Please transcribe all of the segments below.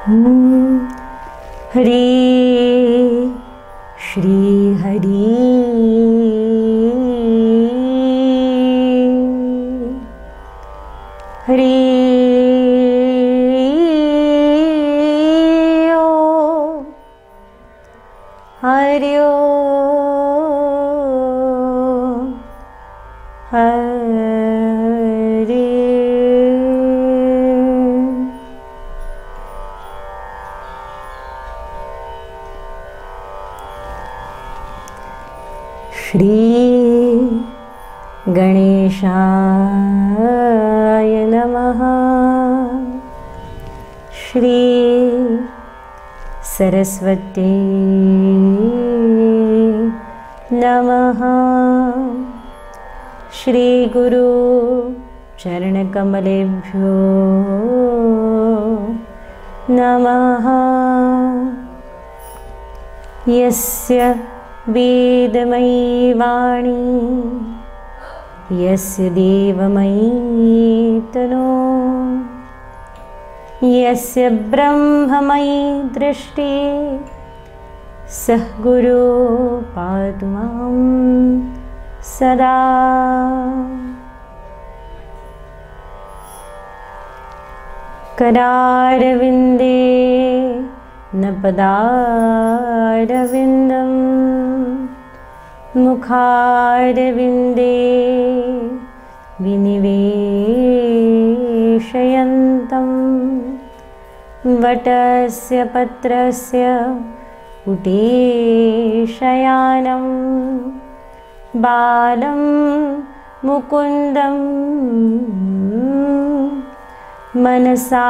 हरे श्री हरि हरे ओम हरि ओम हरि श्री गणेशाय नमः। श्री सरस्वती नमः। श्री गुरु चरणकमलेभ्यो नमः। यस्य वेदमयी वाणी यस्य देवमयी तनो यस्य ब्रह्ममयी दृष्टि सः गुरु पातु मां सदा। करारविन्दे न पदारविन्दं मुखारविन्दे विनिवेशयन्तं वटस्य पत्रस्य पुटेशयानं बालं मुकुन्दं मनसा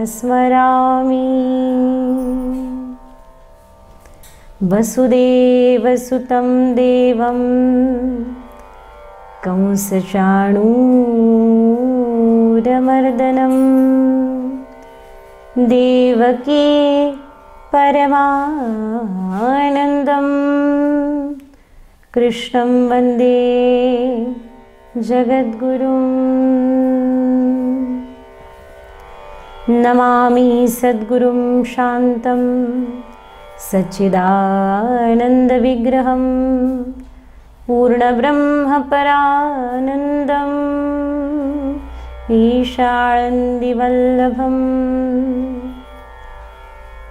स्मरामि। वसुदेवसुतं देवं कंसचाणूरमर्दनं देवकी परमानन्दं कृष्णं वन्दे जगद्गुरुं। नमामि सद्गुरुं शान्तं सच्चिदानन्दविग्रहं पूर्णब्रह्मपरानन्दम् ईशानन्दिवल्लभं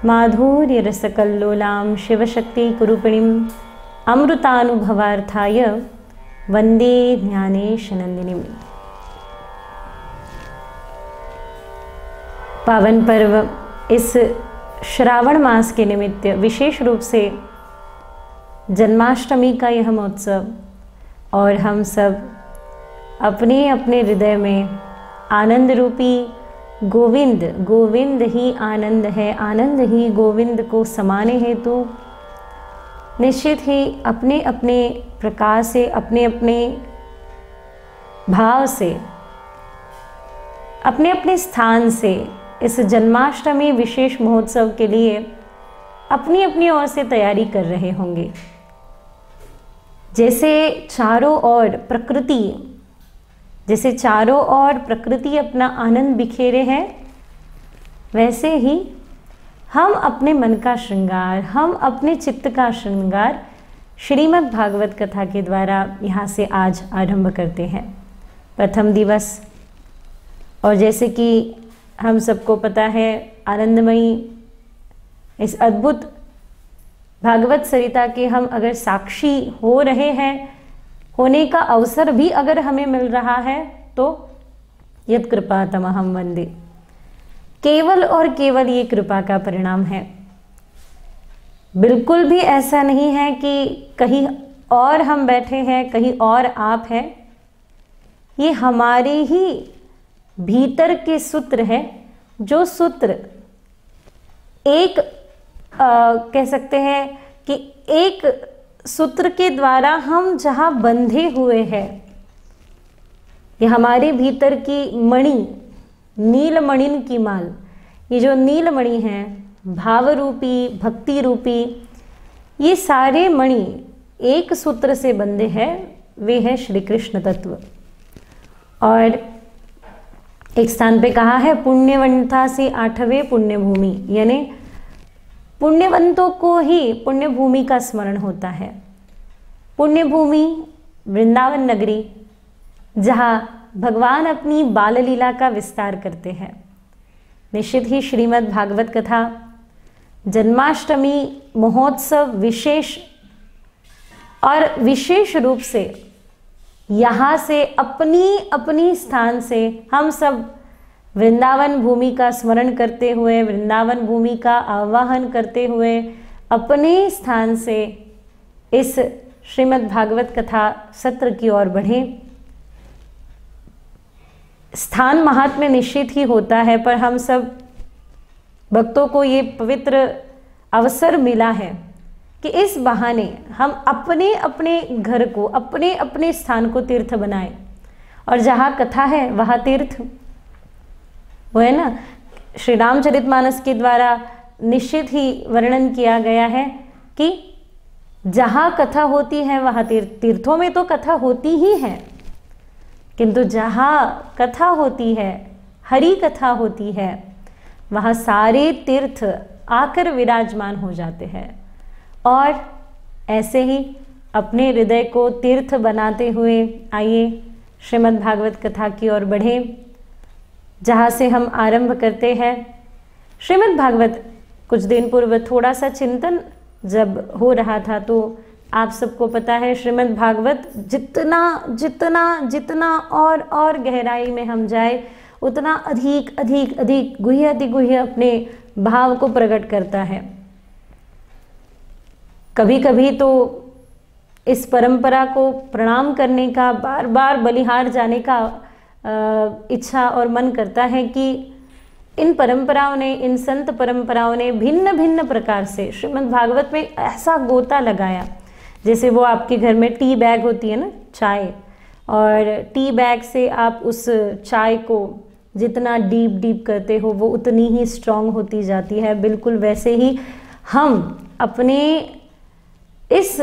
माधुर्यरसकल्लोलां शिवशक्तिकुरूपिणीम् अमृतानुभवार्थाय वन्दे ज्ञानेशनन्दिनीम्। पावन पर्व इस श्रावण मास के निमित्त विशेष रूप से जन्माष्टमी का यह महोत्सव और हम सब अपने अपने हृदय में आनंद रूपी गोविंद, गोविंद ही आनंद है, आनंद ही गोविंद को समाने हेतु निश्चित ही अपने अपने प्रकार से, अपने अपने भाव से, अपने अपने स्थान से इस जन्माष्टमी विशेष महोत्सव के लिए अपनी अपनी ओर से तैयारी कर रहे होंगे। जैसे चारों ओर प्रकृति अपना आनंद बिखेरे हैं, वैसे ही हम अपने मन का श्रृंगार, हम अपने चित्त का श्रृंगार श्रीमद् भागवत कथा के द्वारा यहाँ से आज आरंभ करते हैं। प्रथम दिवस, और जैसे कि हम सबको पता है, आनंदमयी इस अद्भुत भागवत सरिता के हम अगर साक्षी हो रहे हैं, होने का अवसर भी अगर हमें मिल रहा है, तो यत् कृपा तमहं वंदे, केवल और केवल ये कृपा का परिणाम है। बिल्कुल भी ऐसा नहीं है कि कहीं और हम बैठे हैं, कहीं और आप हैं। ये हमारे ही भीतर के सूत्र है, जो सूत्र एक कह सकते हैं कि एक सूत्र के द्वारा हम जहाँ बंधे हुए हैं, ये हमारे भीतर की मणि, नीलमणिन की माल, ये जो नीलमणि है, भाव रूपी, भक्ति रूपी, ये सारे मणि एक सूत्र से बंधे हैं, वे है श्री कृष्ण तत्व। और एक स्थान पे कहा है पुण्यवंता से 8वें पुण्य भूमि, यानी पुण्यवंतों को ही पुण्य भूमि का स्मरण होता है। पुण्य भूमि वृंदावन नगरी, जहाँ भगवान अपनी बाल लीला का विस्तार करते हैं। निश्चित ही श्रीमद् भागवत कथा जन्माष्टमी महोत्सव विशेष और विशेष रूप से यहाँ से अपनी अपनी स्थान से हम सब वृंदावन भूमि का स्मरण करते हुए, वृंदावन भूमि का आवाहन करते हुए अपने स्थान से इस श्रीमद् भागवत कथा सत्र की ओर बढ़ें। स्थान महात्म्य निश्चित ही होता है, पर हम सब भक्तों को ये पवित्र अवसर मिला है कि इस बहाने हम अपने अपने घर को, अपने अपने स्थान को तीर्थ बनाएं। और जहाँ कथा है वहाँ तीर्थ, वो है ना, श्री रामचरितमानस के द्वारा निश्चित ही वर्णन किया गया है कि जहाँ कथा होती है वहाँ तीर्थों में तो कथा होती ही है, किंतु जहाँ कथा होती है, हरि कथा होती है, वहाँ सारे तीर्थ आकर विराजमान हो जाते हैं। और ऐसे ही अपने हृदय को तीर्थ बनाते हुए आइए श्रीमद् भागवत कथा की ओर बढ़ें, जहाँ से हम आरंभ करते हैं। श्रीमद् भागवत कुछ दिन पूर्व थोड़ा सा चिंतन जब हो रहा था, तो आप सबको पता है श्रीमद् भागवत जितना जितना जितना और गहराई में हम जाए, उतना अधिक अधिक अधिक गुह्य अतिगुह्य अपने भाव को प्रकट करता है। कभी कभी तो इस परंपरा को प्रणाम करने का, बार बार बलिहार जाने का इच्छा और मन करता है कि इन परंपराओं ने, इन संत परंपराओं ने भिन्न भिन्न प्रकार से श्रीमद् भागवत में ऐसा गोता लगाया। जैसे वो आपके घर में टी बैग होती है ना, चाय, और टी बैग से आप उस चाय को जितना डीप डीप करते हो वो उतनी ही स्ट्रांग होती जाती है। बिल्कुल वैसे ही हम अपने इस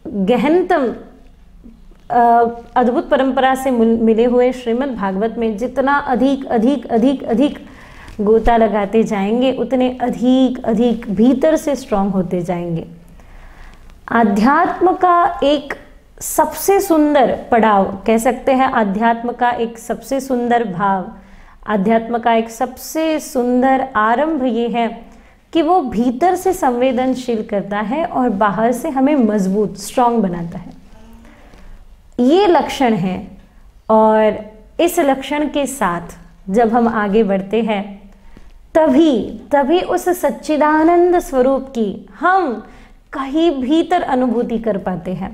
गहनतम अद्भुत परंपरा से मिले हुए श्रीमद् भागवत में जितना अधिक अधिक अधिक अधिक गोता लगाते जाएंगे, उतने अधिक अधिक भीतर से स्ट्रांग होते जाएंगे। अध्यात्म का एक सबसे सुंदर पड़ाव कह सकते हैं, अध्यात्म का एक सबसे सुंदर भाव, अध्यात्म का एक सबसे सुंदर आरंभ ये है कि वो भीतर से संवेदनशील करता है और बाहर से हमें मजबूत, स्ट्रांग बनाता है। ये लक्षण है, और इस लक्षण के साथ जब हम आगे बढ़ते हैं तभी उस सच्चिदानंद स्वरूप की हम कहीं भीतर अनुभूति कर पाते हैं।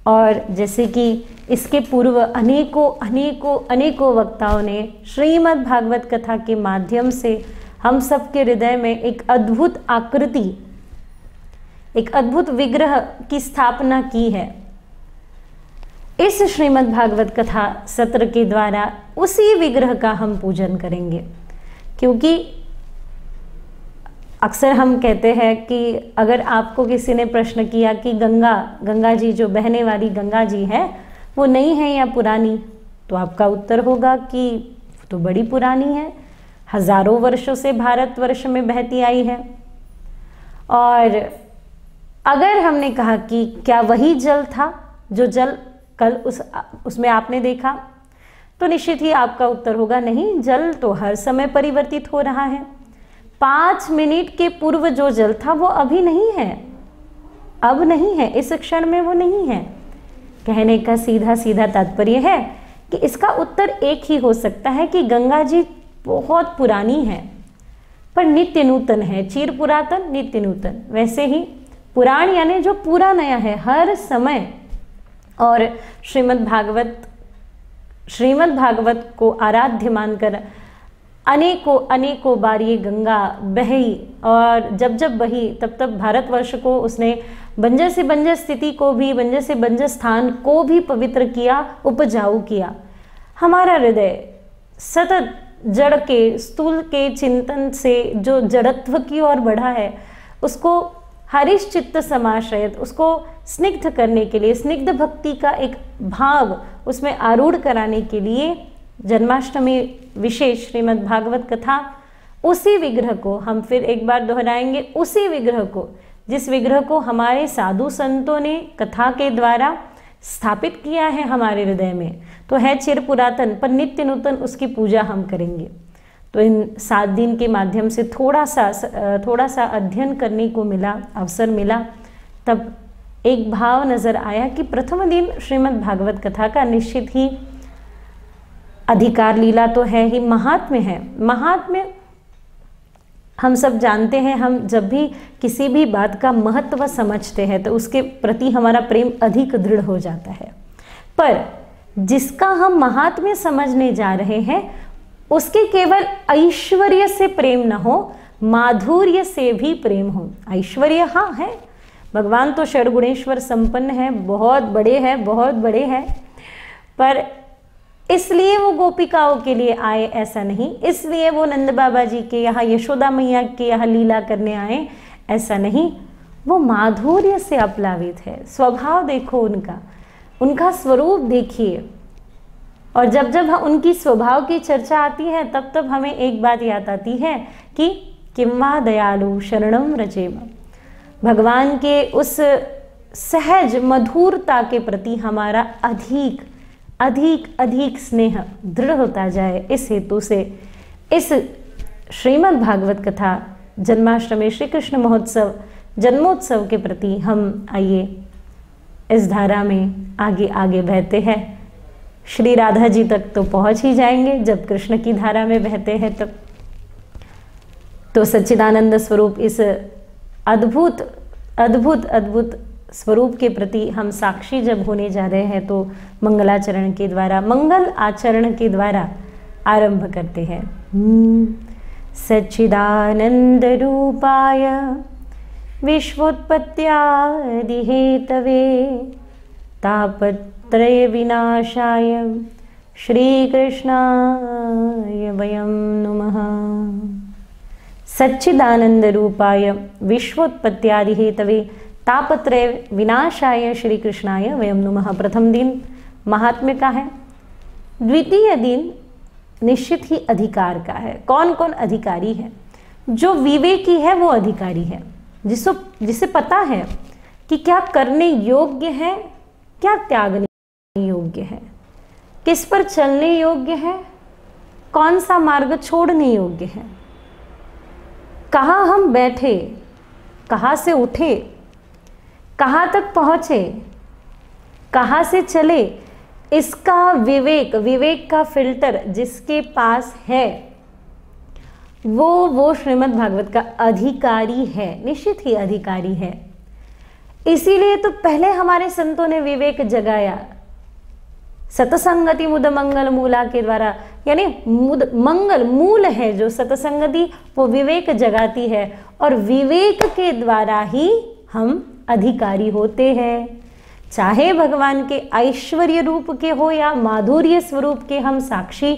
और जैसे कि इसके पूर्व अनेकों अनेकों अनेकों वक्ताओं ने श्रीमद् भागवत कथा के माध्यम से हम सबके हृदय में एक अद्भुत आकृति, एक अद्भुत विग्रह की स्थापना की है। इस श्रीमद् भागवत कथा सत्र के द्वारा उसी विग्रह का हम पूजन करेंगे, क्योंकि अक्सर हम कहते हैं कि अगर आपको किसी ने प्रश्न किया कि गंगा जी, जो बहने वाली गंगा जी है, वो नई है या पुरानी, तो आपका उत्तर होगा कि तो बड़ी पुरानी है, हजारों वर्षों से भारतवर्ष में बहती आई है। और अगर हमने कहा कि क्या वही जल था जो जल कल उसमें आपने देखा, तो निश्चित ही आपका उत्तर होगा नहीं, जल तो हर समय परिवर्तित हो रहा है। 5 मिनट के पूर्व जो जल था वो अभी नहीं है, अब नहीं है, इस क्षण में वो नहीं है। कहने का सीधा सीधा तात्पर्य है कि इसका उत्तर एक ही हो सकता है कि गंगा जी बहुत पुरानी है पर नित्य नूतन है, चिर पुरातन नित्य नूतन। वैसे ही पुराण यानी जो पूरा नया है हर समय। और श्रीमद् भागवत को आराध्य मानकर अनेकों बार ये गंगा बही, और जब जब बही तब तब भारतवर्ष को उसने बंजर से बंजर स्थिति को भी, बंजर से बंजर स्थान को भी पवित्र किया, उपजाऊ किया। हमारा हृदय सतत जड़ के, स्थूल के चिंतन से जो जड़त्व की ओर बढ़ा है, उसको हरिश चित्त समाश्रयत, उसको स्निग्ध करने के लिए, स्निग्ध भक्ति का एक भाव उसमें आरूढ़ कराने के लिए जन्माष्टमी विशेष श्रीमद् भागवत कथा, उसी विग्रह को हम फिर एक बार दोहराएंगे, उसी विग्रह को, जिस विग्रह को हमारे साधु संतों ने कथा के द्वारा स्थापित किया है हमारे हृदय में, तो है चिर पुरातन पर नित्य नूतन, उसकी पूजा हम करेंगे। तो इन 7 दिन के माध्यम से थोड़ा सा अध्ययन करने को मिला, अवसर मिला। तब एक भाव नजर आया कि प्रथम दिन श्रीमद् भागवत कथा का निश्चित ही अधिकार लीला तो है ही, महात्म्य है। महात्म्य हम सब जानते हैं, हम जब भी किसी भी बात का महत्व समझते हैं तो उसके प्रति हमारा प्रेम अधिक दृढ़ हो जाता है। पर जिसका हम महात्म्य समझने जा रहे हैं उसके केवल ऐश्वर्य से प्रेम न हो, माधुर्य से भी प्रेम हो। ऐश्वर्य हाँ है, भगवान तो षड्गुणेश्वर संपन्न है, बहुत बड़े हैं, बहुत बड़े हैं, पर इसलिए वो गोपिकाओं के लिए आए ऐसा नहीं, इसलिए वो नंद बाबा जी के यहाँ, यशोदा मैया के यहाँ लीला करने आए ऐसा नहीं। वो माधुर्य से अपलावित है। स्वभाव देखो उनका, उनका स्वरूप देखिए। और जब जब उनकी स्वभाव की चर्चा आती है तब तब हमें एक बात याद आती है कि किम्वा दयालु शरणम रचेम। भगवान के उस सहज मधुरता के प्रति हमारा अधिक अधिक अधिक स्नेह दृढ़ होता जाए, इस हेतु से इस श्रीमद् भागवत कथा जन्माष्टमी श्री कृष्ण महोत्सव जन्मोत्सव के प्रति हम आइए इस धारा में आगे आगे बहते हैं। श्री राधा जी तक तो पहुंच ही जाएंगे जब कृष्ण की धारा में बहते हैं तब। तो सच्चिदानंद स्वरूप इस अद्भुत अद्भुत अद्भुत स्वरूप के प्रति हम साक्षी जब होने जा रहे हैं तो मंगलाचरण के द्वारा, मंगल आचरण के द्वारा आरंभ करते हैं। सच्चिदानंद रूपाय विश्वोत्पत्त्यादि हेतवे तापत्रय विनाशाय श्री कृष्णाय वयं नमः। सच्चिदानंद रूपाय विश्वोत्पत्त्यादि हेतवे तापत्रय विनाशाय श्री कृष्णाय वयं नमः। प्रथम दिन महात्म्य का है, द्वितीय दिन निश्चित ही अधिकार का है। कौन कौन अधिकारी है? जो विवेकी है वो अधिकारी है, जिसे पता है कि क्या करने योग्य है, क्या त्यागने योग्य है, किस पर चलने योग्य है, कौन सा मार्ग छोड़ने योग्य है, कहाँ हम बैठे, कहाँ से उठे, कहाँ तक पहुँचे, कहाँ से चले, इसका विवेक का फिल्टर जिसके पास है वो श्रीमद् भागवत का अधिकारी है, निश्चित ही अधिकारी है। इसीलिए तो पहले हमारे संतों ने विवेक जगाया सतसंगति मुद मंगल मूला के द्वारा, यानी मुद मंगल मूल है जो सतसंगति, वो विवेक जगाती है और विवेक के द्वारा ही हम अधिकारी होते हैं। चाहे भगवान के ऐश्वर्य रूप के हो या माधुर्य स्वरूप के हम साक्षी,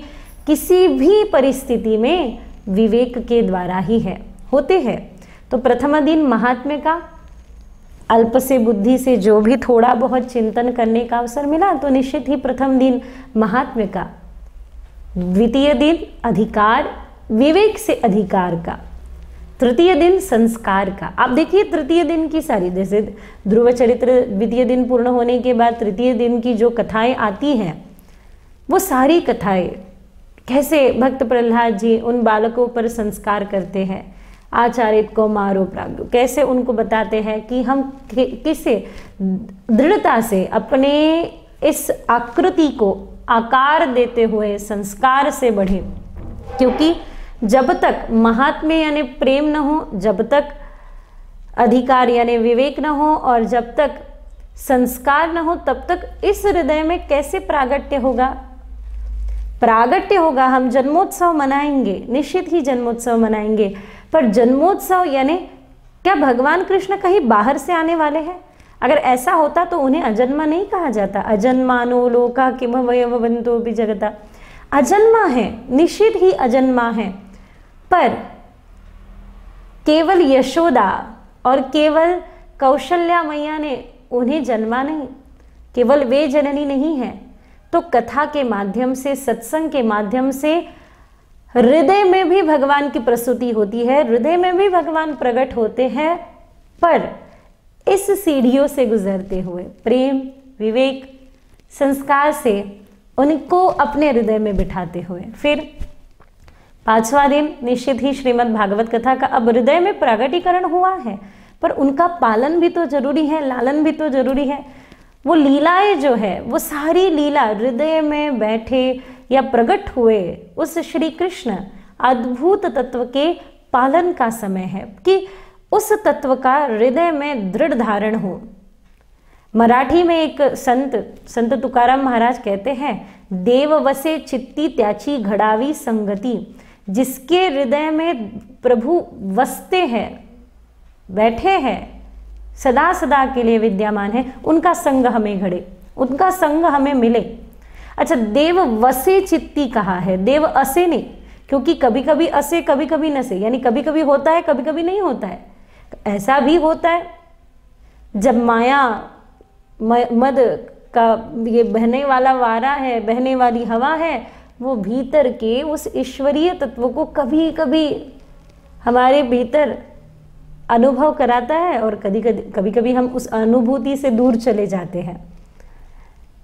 किसी भी परिस्थिति में विवेक के द्वारा ही होते हैं। तो प्रथम दिन महात्म्य का, अल्प से बुद्धि से जो भी थोड़ा बहुत चिंतन करने का अवसर मिला तो निश्चित ही प्रथम दिन महात्म्य का, द्वितीय दिन अधिकार विवेक से अधिकार का, तृतीय दिन संस्कार का। आप देखिए तृतीय दिन की सारी, जैसे ध्रुव चरित्र द्वितीय दिन पूर्ण होने के बाद तृतीय दिन की जो कथाएं आती हैं वो सारी कथाएं कैसे भक्त प्रहलाद जी उन बालकों पर संस्कार करते हैं, आचार्य को मारो प्राग्ञ, कैसे उनको बताते हैं कि हम किसे दृढ़ता से अपने इस आकृति को आकार देते हुए संस्कार से बढ़े। क्योंकि जब तक महात्म्य यानी प्रेम न हो, जब तक अधिकार यानी विवेक न हो और जब तक संस्कार न हो, तब तक इस हृदय में कैसे प्रागट्य होगा? प्रागट्य होगा, हम जन्मोत्सव मनाएंगे, निश्चित ही जन्मोत्सव मनाएंगे, पर जन्मोत्सव यानी क्या भगवान कृष्ण कहीं बाहर से आने वाले हैं? अगर ऐसा होता तो उन्हें अजन्मा नहीं कहा जाता। अजन्मानो लोका किम वयववन्तो भी जगता, अजन्मा है, निश्चित ही अजन्मा है। पर केवल यशोदा और केवल कौशल्या मैया ने उन्हें जन्मा नहीं, केवल वे जननी नहीं है। तो कथा के माध्यम से, सत्संग के माध्यम से हृदय में भी भगवान की प्रस्तुति होती है, हृदय में भी भगवान प्रकट होते हैं। पर इस सीढ़ियों से गुजरते हुए प्रेम, विवेक, संस्कार से उनको अपने हृदय में बिठाते हुए फिर 5वां दिन निश्चित ही श्रीमद् भागवत कथा का अब हृदय में प्रगटीकरण हुआ है, पर उनका पालन भी तो जरूरी है, लालन भी तो जरूरी है। वो लीलाएं जो है, वो सारी लीला हृदय में बैठे या प्रकट हुए उस श्री कृष्ण अद्भुत तत्व के पालन का समय है कि उस तत्व का हृदय में दृढ़ धारण हो। मराठी में एक संत तुकाराम महाराज कहते हैं, देव वसे चित्ती त्याची घड़ावी संगति। जिसके हृदय में प्रभु वसते हैं, बैठे हैं, सदा सदा के लिए विद्यमान है, उनका संग हमें घड़े, उनका संग हमें मिले। अच्छा, देव वसे चित्ती कहा है, देव असे नहीं, क्योंकि कभी कभी असे कभी कभी नसे, यानी कभी कभी होता है कभी कभी नहीं होता है। ऐसा भी होता है जब माया मद का ये बहने वाला वारा है, बहने वाली हवा है, वो भीतर के उस ईश्वरीय तत्व को कभी कभी हमारे भीतर अनुभव कराता है और कभी कभी हम उस अनुभूति से दूर चले जाते हैं।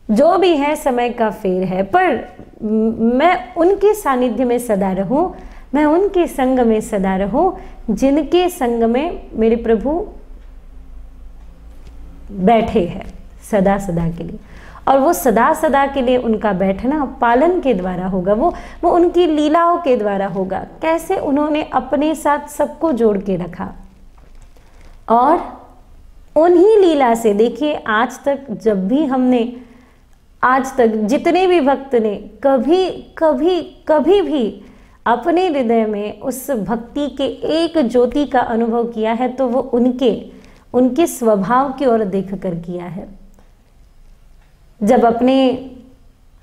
जो भी है समय का फेर है, पर मैं उनके सानिध्य में सदा रहूं, मैं उनके संग में सदा रहूं जिनके संग में मेरे प्रभु बैठे हैं सदा सदा के लिए। और वो सदा सदा के लिए उनका बैठना पालन के द्वारा होगा, वो उनकी लीलाओं के द्वारा होगा। कैसे उन्होंने अपने साथ सबको जोड़ के रखा और उन्हीं लीला से, देखिए आज तक जब भी हमने, आज तक जितने भी भक्त ने कभी कभी कभी भी अपने हृदय में उस भक्ति के एक ज्योति का अनुभव किया है, तो वो उनके स्वभाव की ओर देख कर किया है। जब अपने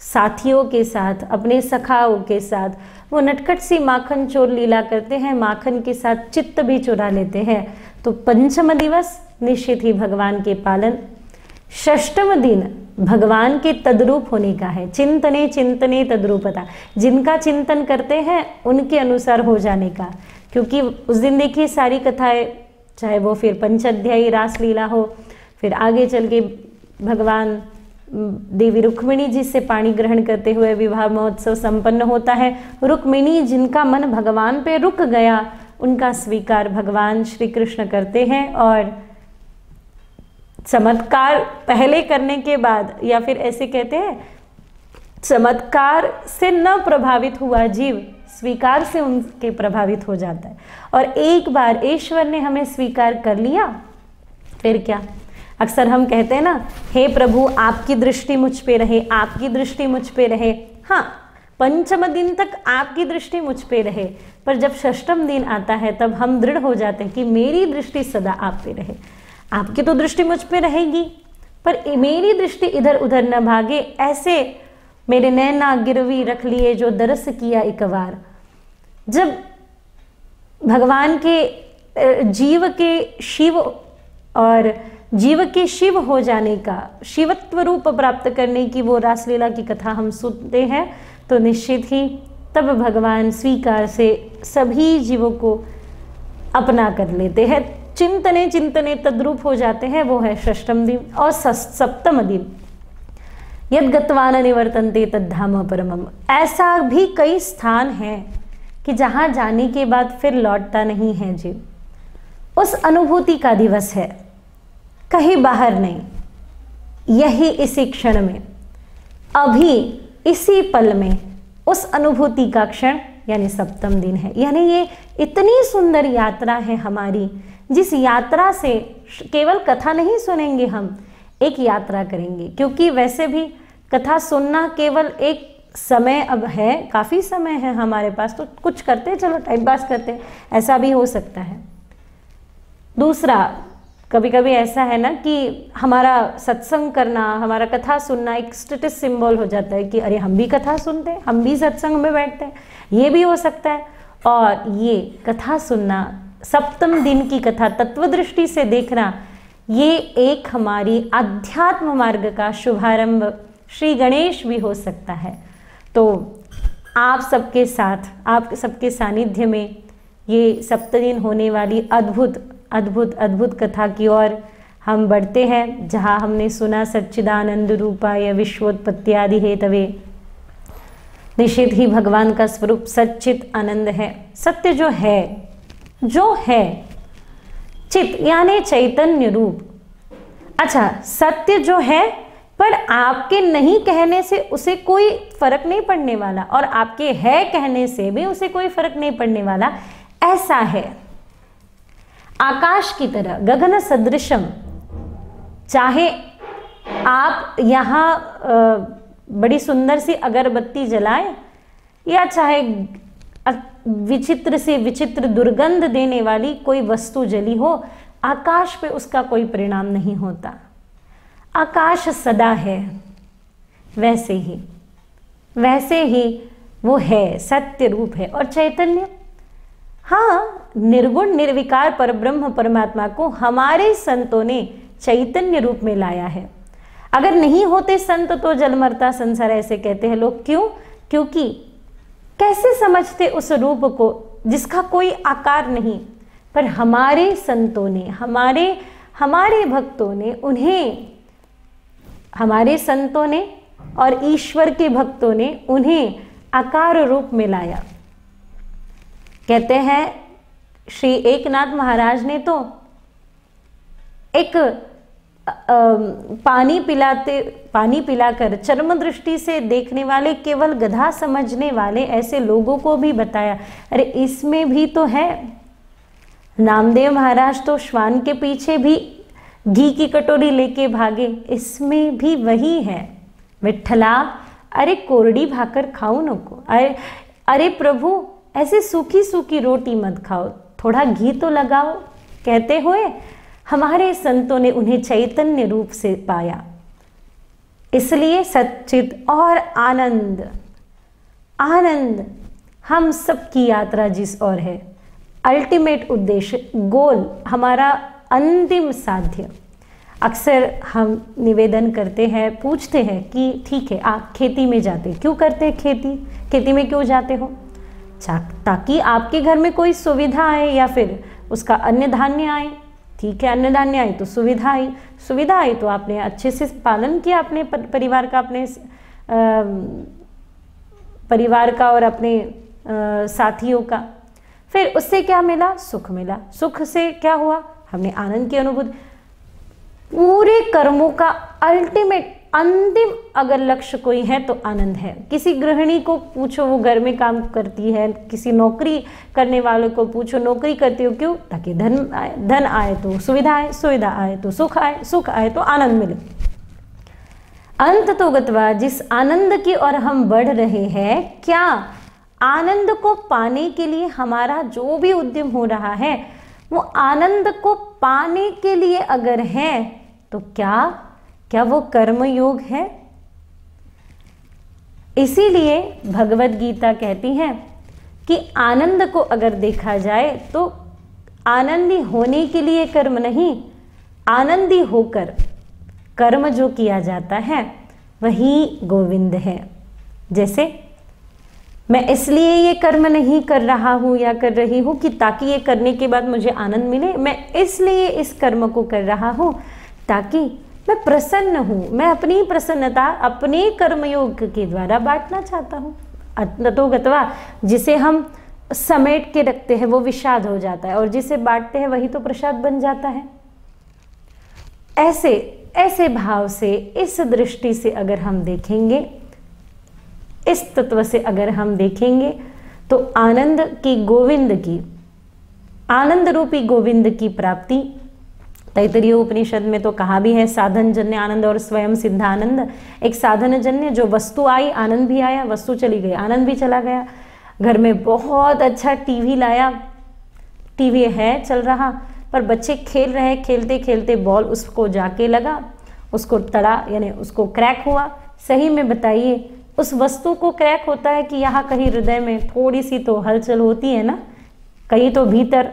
साथियों के साथ, अपने सखाओं के साथ वो नटखट सी माखन चोर लीला करते हैं, माखन के साथ चित्त भी चुरा लेते हैं, तो पंचम दिवस निश्चित ही भगवान के पालन, षष्ठम दिन भगवान के तद्रूप होने का है। चिंतने चिंतने तद्रूपता, जिनका चिंतन करते हैं उनके अनुसार हो जाने का। क्योंकि उस दिन देखिए सारी कथाएं, चाहे वो फिर पंचाध्यायी रास लीला हो, फिर आगे चल के भगवान देवी रुक्मिणी जी से पाणी ग्रहण करते हुए विवाह महोत्सव संपन्न होता है। रुक्मिणी जिनका मन भगवान पे रुक गया, उनका स्वीकार भगवान श्री कृष्ण करते हैं। और चमत्कार पहले करने के बाद, या फिर ऐसे कहते हैं, चमत्कार से न प्रभावित हुआ जीव स्वीकार से उनके प्रभावित हो जाता है। और एक बार ईश्वर ने हमें स्वीकार कर लिया, फिर क्या। अक्सर हम कहते हैं ना, हे प्रभु आपकी दृष्टि मुझ पे रहे, आपकी दृष्टि मुझ पे रहे। हाँ, पंचम दिन तक आपकी दृष्टि मुझ पे रहे, पर जब षष्ठम दिन आता है तब हम दृढ़ हो जाते हैं कि मेरी दृष्टि सदा आप पे रहे। आपकी तो दृष्टि मुझ पे रहेगी, पर मेरी दृष्टि इधर उधर न भागे। ऐसे मेरे नैना गिरवी रख लिए जो दरस किया एक बार। जब भगवान के जीव के शिव और जीव के शिव हो जाने का, शिवत्व रूप प्राप्त करने की वो रासलीला की कथा हम सुनते हैं, तो निश्चित ही तब भगवान स्वीकार से सभी जीवों को अपना कर लेते हैं। चिंतने चिंतने तद्रूप हो जाते हैं, वो है षष्ठम दिन। और सप्तम दिन यद गत्वा न निवर्तन्ते तद्धाम परमम। ऐसा भी कई स्थान हैं कि जहाँ जाने के बाद फिर लौटता नहीं है जीव। उस अनुभूति का दिवस है, कहीं बाहर नहीं, यही इसी क्षण में, अभी इसी पल में उस अनुभूति का क्षण यानी सप्तम दिन है। यानी ये इतनी सुंदर यात्रा है हमारी, जिस यात्रा से केवल कथा नहीं सुनेंगे, हम एक यात्रा करेंगे। क्योंकि वैसे भी कथा सुनना केवल एक समय अब है, काफ़ी समय है हमारे पास, तो कुछ करते चलो टाइम पास करते, ऐसा भी हो सकता है। दूसरा, कभी कभी ऐसा है ना कि हमारा सत्संग करना, हमारा कथा सुनना एक स्टेटस सिंबल हो जाता है कि अरे हम भी कथा सुनते हैं, हम भी सत्संग में बैठते हैं, ये भी हो सकता है। और ये कथा सुनना, सप्तम दिन की कथा तत्व दृष्टि से देखना, ये एक हमारी आध्यात्म मार्ग का शुभारंभ श्री गणेश भी हो सकता है। तो आप सबके साथ, आप सबके सानिध्य में ये सप्तदिन होने वाली अद्भुत अद्भुत अद्भुत कथा की ओर हम बढ़ते हैं, जहाँ हमने सुना सच्चिदानंद रूपाय विश्वोत्पत्त्यादि हेतवे, निषेध ही भगवान का स्वरूप सच्चित आनंद है। सत्य जो है चित यानी चैतन्य रूप। अच्छा, सत्य जो है पर आपके नहीं कहने से उसे कोई फर्क नहीं पड़ने वाला, और आपके है कहने से भी उसे कोई फर्क नहीं पड़ने वाला, ऐसा है। आकाश की तरह, गगन सदृशम। चाहे आप यहाँ बड़ी सुंदर सी अगरबत्ती जलाएं, या चाहे विचित्र से विचित्र दुर्गंध देने वाली कोई वस्तु जली हो, आकाश पे उसका कोई परिणाम नहीं होता। आकाश सदा है, वैसे ही वो है, सत्य रूप है। और चैतन्य, हाँ, निर्गुण निर्विकार परब्रह्म परमात्मा को हमारे संतों ने चैतन्य रूप में लाया है। अगर नहीं होते संत तो जल मरता संसार, ऐसे कहते हैं लोग। क्यों? क्योंकि कैसे समझते उस रूप को जिसका कोई आकार नहीं, पर हमारे संतों ने, हमारे भक्तों ने उन्हें, हमारे संतों ने और ईश्वर के भक्तों ने उन्हें आकार रूप में लाया। कहते हैं श्री एकनाथ महाराज ने तो एक पानी पिलाकर चर्म दृष्टि से देखने वाले, केवल गधा समझने वाले ऐसे लोगों को भी बताया, अरे इसमें भी तो है। नामदेव महाराज तो श्वान के पीछे भी घी की कटोरी लेके भागे, इसमें भी वही है। विठ्ठला, अरे कोरडी भाकर खाओ नको, अरे प्रभु ऐसे सूखी सूखी रोटी मत खाओ, थोड़ा घी तो लगाओ, कहते हुए हमारे संतों ने उन्हें चैतन्य रूप से पाया। इसलिए सच्चित और आनंद हम सबकी यात्रा जिस ओर है, अल्टीमेट उद्देश्य, गोल, हमारा अंतिम साध्य। अक्सर हम निवेदन करते हैं, पूछते हैं कि ठीक है, आप खेती में जाते, क्यों करते हैं खेती में क्यों जाते हो? ताकि आपके घर में कोई सुविधा आए, या फिर उसका अन्न धान्य आए। ठीक है, अन्न धान्य आई तो सुविधा आई तो आपने अच्छे से पालन किया अपने परिवार का, अपने परिवार का और अपने साथियों का। फिर उससे क्या मिला? सुख मिला। सुख से क्या हुआ? हमने आनंद की अनुभूति। पूरे कर्मों का अल्टीमेट, अंतिम अगर लक्ष्य कोई है तो आनंद है। किसी गृहिणी को पूछो, वो घर में काम करती है, किसी नौकरी करने वालों को पूछो, नौकरी करती हो क्यों? ताकि धन आए तो सुविधा आए, सुविधा आए तो सुख आए, सुख आए तो आनंद मिले। अंत तो गत्वा, जिस आनंद की ओर हम बढ़ रहे हैं, क्या आनंद को पाने के लिए हमारा जो भी उद्यम हो रहा है, वो आनंद को पाने के लिए अगर है तो क्या वो कर्म योग है? इसीलिए भगवत गीता कहती है कि आनंद को अगर देखा जाए तो आनंदी होने के लिए कर्म नहीं, आनंदी होकर कर्म जो किया जाता है वही गोविंद है। जैसे मैं इसलिए ये कर्म नहीं कर रहा हूँ या कर रही हूँ कि ताकि ये करने के बाद मुझे आनंद मिले, मैं इसलिए इस कर्म को कर रहा हूँ ताकि मैं प्रसन्न हूँ, मैं अपनी प्रसन्नता अपने कर्मयोग के द्वारा बांटना चाहता हूँ। अततो गत्वा, जिसे हम समेट के रखते हैं वो विषाद हो जाता है, और जिसे बांटते हैं वही तो प्रसाद बन जाता है। ऐसे भाव से, इस दृष्टि से अगर हम देखेंगे, इस तत्व से अगर हम देखेंगे, तो आनंद की, गोविंद की, आनंद रूपी गोविंद की प्राप्ति, तैतरीय उपनिषद में तो कहा भी है, साधन जन्य आनंद और स्वयं सिद्धानंद। एक साधन जन्य, जो वस्तु आई आनंद भी आया, वस्तु चली गई आनंद भी चला गया। घर में बहुत अच्छा टीवी लाया, टीवी है चल रहा, पर बच्चे खेल रहे, खेलते खेलते बॉल उसको जाके लगा, उसको तड़ा, यानी उसको क्रैक हुआ। सही में बताइए, उस वस्तु को क्रैक होता है कि यहाँ कहीं हृदय में थोड़ी सी तो हलचल होती है ना, कहीं तो भीतर।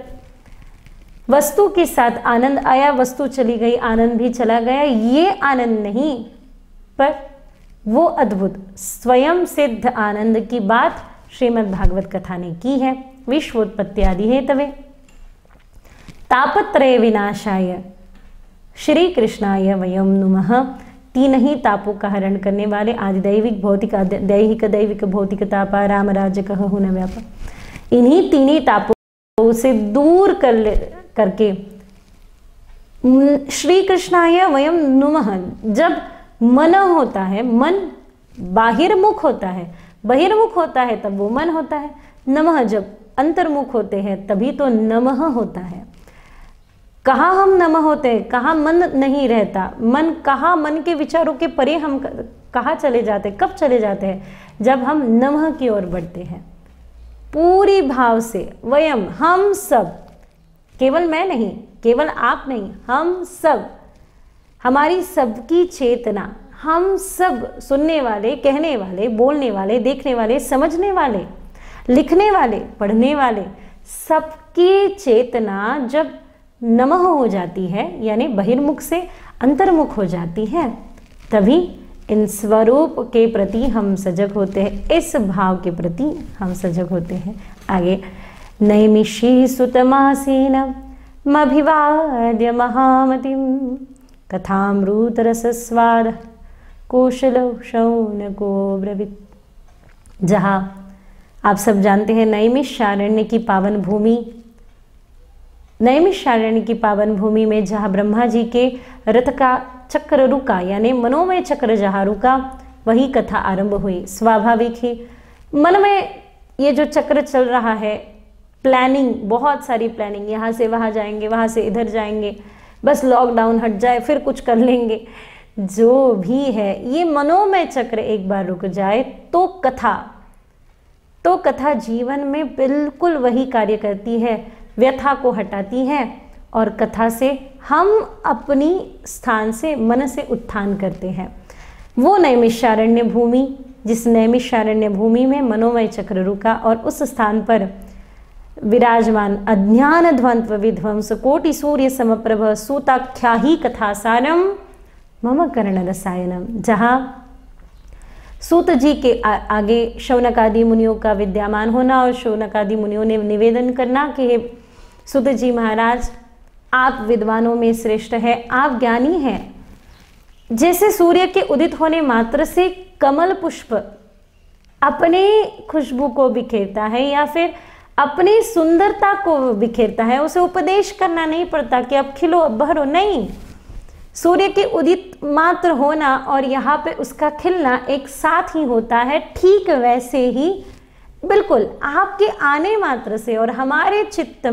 वस्तु के साथ आनंद आया, वस्तु चली गई, आनंद भी चला गया। ये आनंद नहीं, पर वो अद्भुत स्वयं सिद्ध आनंद की बात श्रीमद् भागवत कथा ने की है। विश्वोत्पत्ति आदि हेतवे तापत्रय विनाशाय श्री कृष्णाय वयम नुमः। तीन ही तापों का हरण करने वाले आदिदैविक भौतिक दैहिक दैविक भौतिक तापा राम राज्य कह न व्यापा, इन्हीं तीन ही तापों से दूर करके श्री कृष्णाय वयम नुमः। जब मन होता है, मन बाहिर्मुख होता है, बहिर्मुख होता है तब वो मन होता है। नमः जब अंतर्मुख होते हैं तभी तो नमः होता है। कहाँ हम नमः होते हैं, कहाँ मन नहीं रहता, मन कहाँ, मन के विचारों के परे हम कहाँ चले जाते, कब चले जाते हैं, जब हम नमः की ओर बढ़ते हैं पूरी भाव से। वयम हम सब, केवल मैं नहीं, केवल आप नहीं, हम सब, हमारी सबकी चेतना, हम सब सुनने वाले, कहने वाले, बोलने वाले, देखने वाले, समझने वाले, लिखने वाले, पढ़ने वाले, सबकी चेतना जब नमः हो जाती है, यानी बहिर्मुख से अंतर्मुख हो जाती है, तभी इन स्वरूप के प्रति हम सजग होते हैं, इस भाव के प्रति हम सजग होते हैं। आगे नैमिषी सुतमासीनम् अभिवाद्य महामतिम कथामृत रसस्वाद कौशलौ शौनको ब्रवीत। जहाँ आप सब जानते हैं नैमिषारण्य की पावन भूमि, नैमिषारण्य की पावन भूमि में जहाँ ब्रह्मा जी के रथ का चक्र रुका, यानी मनोमय चक्र जहाँ रुका, वही कथा आरंभ हुई। स्वाभाविक ही मन में ये जो चक्र चल रहा है, प्लानिंग, बहुत सारी प्लानिंग, यहाँ से वहाँ जाएंगे, वहाँ से इधर जाएंगे, बस लॉकडाउन हट जाए फिर कुछ कर लेंगे, जो भी है ये मनोमय चक्र एक बार रुक जाए तो कथा जीवन में बिल्कुल वही कार्य करती है, व्यथा को हटाती है और कथा से हम अपनी स्थान से, मन से उत्थान करते हैं। वो नैमिषारण्य भूमि, जिस नैमिषारण्य भूमि में मनोमय चक्र रुका और उस स्थान पर विराजमान अज्ञान ध्वंत्व विध्वंस कोटि सूर्य समप्रभ सूताख्या ही कथासारम मम कर्ण रसायनम। जहाँ सूत जी के आगे शौनकादि मुनियों का विद्यमान होना और शौनकादि मुनियों ने निवेदन करना कि हे सूत जी महाराज, आप विद्वानों में श्रेष्ठ है, आप ज्ञानी हैं। जैसे सूर्य के उदित होने मात्र से कमल पुष्प अपने खुशबू को बिखेरता है या फिर अपनी सुंदरता को बिखेरता है, उसे उपदेश करना नहीं पड़ता कि अब खिलो, अब बहरो, नहीं। सूर्य के उदित मात्र होना और यहाँ पे उसका खिलना एक साथ ही होता है। ठीक वैसे ही बिल्कुल आपके आने मात्र से और हमारे चित्त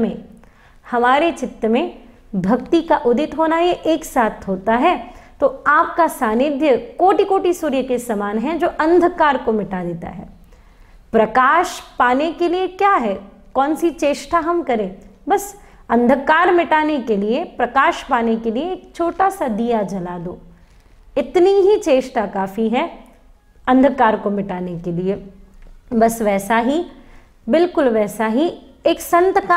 में भक्ति का उदित होना ये एक साथ होता है। तो आपका सानिध्य कोटि कोटि सूर्य के समान है जो अंधकार को मिटा देता है। प्रकाश पाने के लिए क्या है, कौन सी चेष्टा हम करें, बस अंधकार मिटाने के लिए, प्रकाश पाने के लिए एक छोटा सा दिया जला दो, इतनी ही चेष्टा काफ़ी है अंधकार को मिटाने के लिए। बस वैसा ही, बिल्कुल वैसा ही एक संत का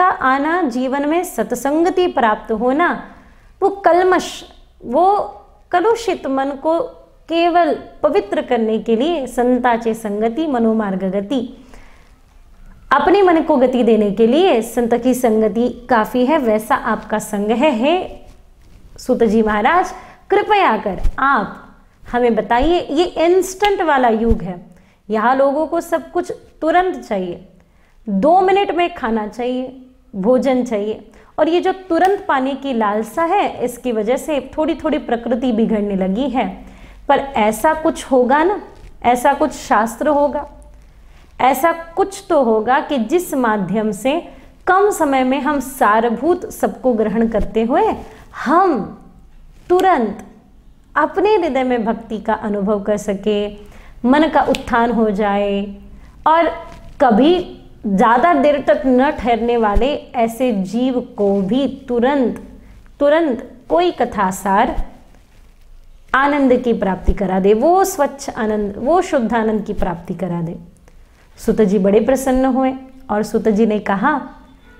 आना, जीवन में सत्संगति प्राप्त होना, वो कलुषित मन को केवल पवित्र करने के लिए संताचे संगति मनोमार्ग गति, अपने मन को गति देने के लिए संत की संगति काफ़ी है। वैसा आपका संग है। हे सूत जी महाराज, कृपया कर आप हमें बताइए। ये इंस्टेंट वाला युग है, यहाँ लोगों को सब कुछ तुरंत चाहिए, 2 मिनट में खाना चाहिए, भोजन चाहिए, और ये जो तुरंत पाने की लालसा है, इसकी वजह से थोड़ी थोड़ी प्रकृति बिगड़ने लगी है। पर ऐसा कुछ होगा ना, ऐसा कुछ शास्त्र होगा, ऐसा कुछ तो होगा कि जिस माध्यम से कम समय में हम सारभूत सबको ग्रहण करते हुए हम तुरंत अपने हृदय में भक्ति का अनुभव कर सके, मन का उत्थान हो जाए और कभी ज़्यादा देर तक न ठहरने वाले ऐसे जीव को भी तुरंत कोई कथासार आनंद की प्राप्ति करा दे, वो स्वच्छ आनंद, वो शुद्ध आनंद की प्राप्ति करा दे। सूत जी बड़े प्रसन्न हुए और सूत जी ने कहा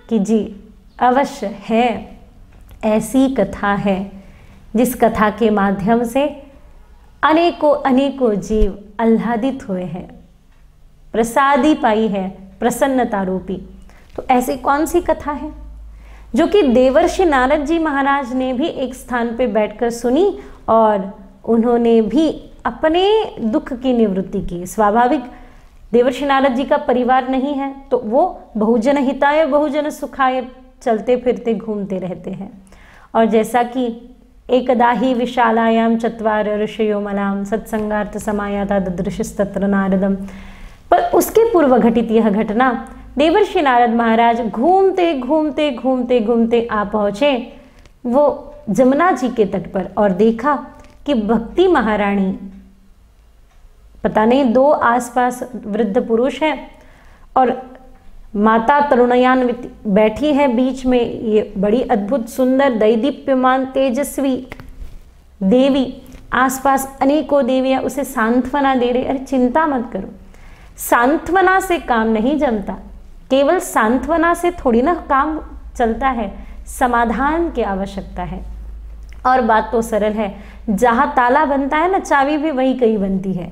कि जी अवश्य है, ऐसी कथा है जिस कथा के माध्यम से अनेकों अनेकों जीव आह्लादित हुए हैं, प्रसादी पाई है प्रसन्नता रूपी। तो ऐसी कौन सी कथा है जो कि देवर्षि नारद जी महाराज ने भी एक स्थान पे बैठकर सुनी और उन्होंने भी अपने दुख की निवृत्ति की। स्वाभाविक देवर्षि नारद जी का परिवार नहीं है तो वो बहुजन हिताय बहुजन सुखाय चलते फिरते घूमते रहते हैं। और जैसा कि एकदा ही विशालायाम चत्वार ऋषयो मलाम सत्संगार्थ समायाता ददृशस्तत्र नारदम। पर उसके पूर्व घटित यह घटना, देवर्षि नारद महाराज घूमते घूमते घूमते घूमते आ पहुँचे वो जमुना जी के तट पर और देखा कि भक्ति महारानी, पता नहीं दो आसपास वृद्ध पुरुष हैं और माता तरुणयान्वित बैठी है बीच में, ये बड़ी अद्भुत सुंदर दैदीप्यमान तेजस्वी देवी, आसपास अनेकों देवियां उसे सांत्वना दे रही। अरे चिंता मत करो, सांत्वना से काम नहीं जमता, केवल सांत्वना से थोड़ी ना काम चलता है, समाधान की आवश्यकता है। और बात तो सरल है, जहाँ ताला बनता है ना, चाबी भी वही कहीं बनती है,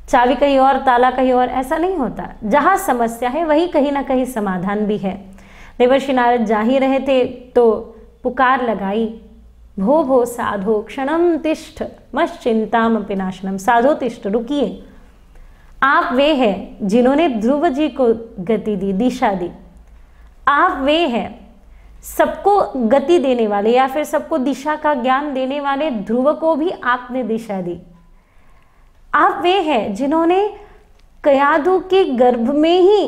चाबी कहीं और ताला कहीं और, ऐसा नहीं होता। जहाँ समस्या है वही कहीं ना कहीं समाधान भी है। देवर्षि नारद जा ही रहे थे तो पुकार लगाई, भो भो साधो क्षणम तिष्ठ मश्चिंताम पिनाशनम। साधो तिष्ठ, रुकिए, आप वे हैं जिन्होंने ध्रुव जी को गति दी, दिशा दी। आप वे हैं सबको गति देने वाले या फिर सबको दिशा का ज्ञान देने वाले, ध्रुव को भी आपने दिशा दी। आप वे हैं जिन्होंने कयादु के गर्भ में ही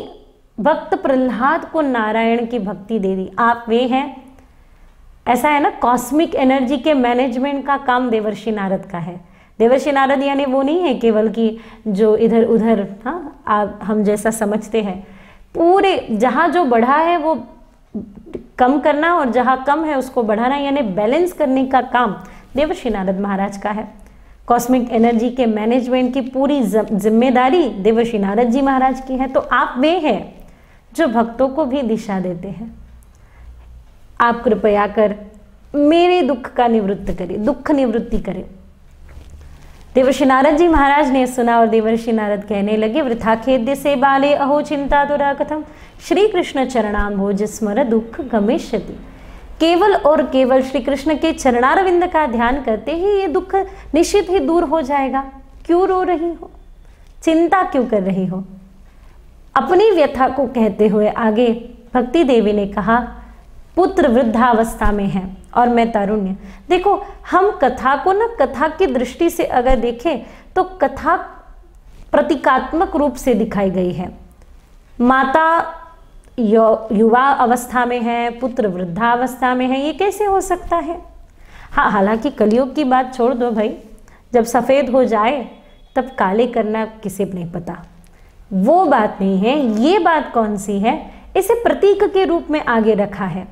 भक्त प्रहलाद को नारायण की भक्ति दे दी। आप वे हैं, ऐसा है ना, कॉस्मिक एनर्जी के मैनेजमेंट का काम देवर्षि नारद का है। देवर्षि नारद यानी वो नहीं है केवल कि जो इधर उधर, हाँ, हम जैसा समझते हैं, पूरे जहाँ जो बढ़ा है वो कम करना और जहाँ कम है उसको बढ़ाना, यानी बैलेंस करने का काम देवर्षि नारद महाराज का है। कॉस्मिक एनर्जी के मैनेजमेंट की पूरी जिम्मेदारी देवर्षि नारद जी महाराज की है। तो आप वे हैं जो भक्तों को भी दिशा देते हैं। आप कृपया कर मेरे दुख का निवृत्त करें, दुख निवृत्ति करें। देवर्षि नारद जी महाराज ने सुना और देवर्षि नारद कहने लगे, वृथा खेद्य से बाले अहो चिंता दुरा कथम श्री कृष्ण चरणाम्भोज स्मर दुख गमिष्यति। केवल और केवल श्री कृष्ण के चरणारविंद का ध्यान करते ही ये दुख निश्चित ही दूर हो जाएगा। क्यों रो रही हो, चिंता क्यों कर रही हो? अपनी व्यथा को कहते हुए आगे भक्ति देवी ने कहा, पुत्र वृद्धावस्था में है और मैं तारुण्य। देखो, हम कथा को ना कथा की दृष्टि से अगर देखें तो कथा प्रतीकात्मक रूप से दिखाई गई है। माता युवा अवस्था में है, पुत्र वृद्धावस्था में है, ये कैसे हो सकता है? हाँ, हालांकि कलयुग की बात छोड़ दो भाई, जब सफ़ेद हो जाए तब काले करना किसे नहीं पता, वो बात नहीं है। ये बात कौन सी है? इसे प्रतीक के रूप में आगे रखा है।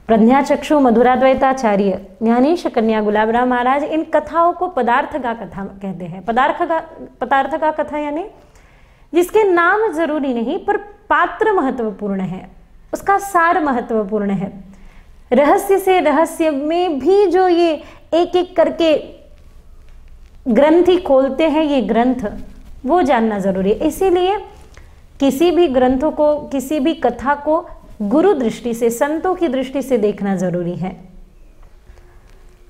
प्रज्ञाचक्षु मधुराद्वैताचार्य ज्ञानेश कन्या गुलाबराम महाराज इन कथाओं को पदार्थ का कथा कहते हैं। पदार्थ का कथा यानी जिसके नाम जरूरी नहीं पर पात्र महत्वपूर्ण है, उसका सार महत्वपूर्ण है। रहस्य से रहस्य में भी जो ये एक एक करके ग्रंथि खोलते हैं, ये ग्रंथ, वो जानना जरूरी है। इसीलिए किसी भी ग्रंथों को, किसी भी कथा को गुरु दृष्टि से, संतों की दृष्टि से देखना जरूरी है।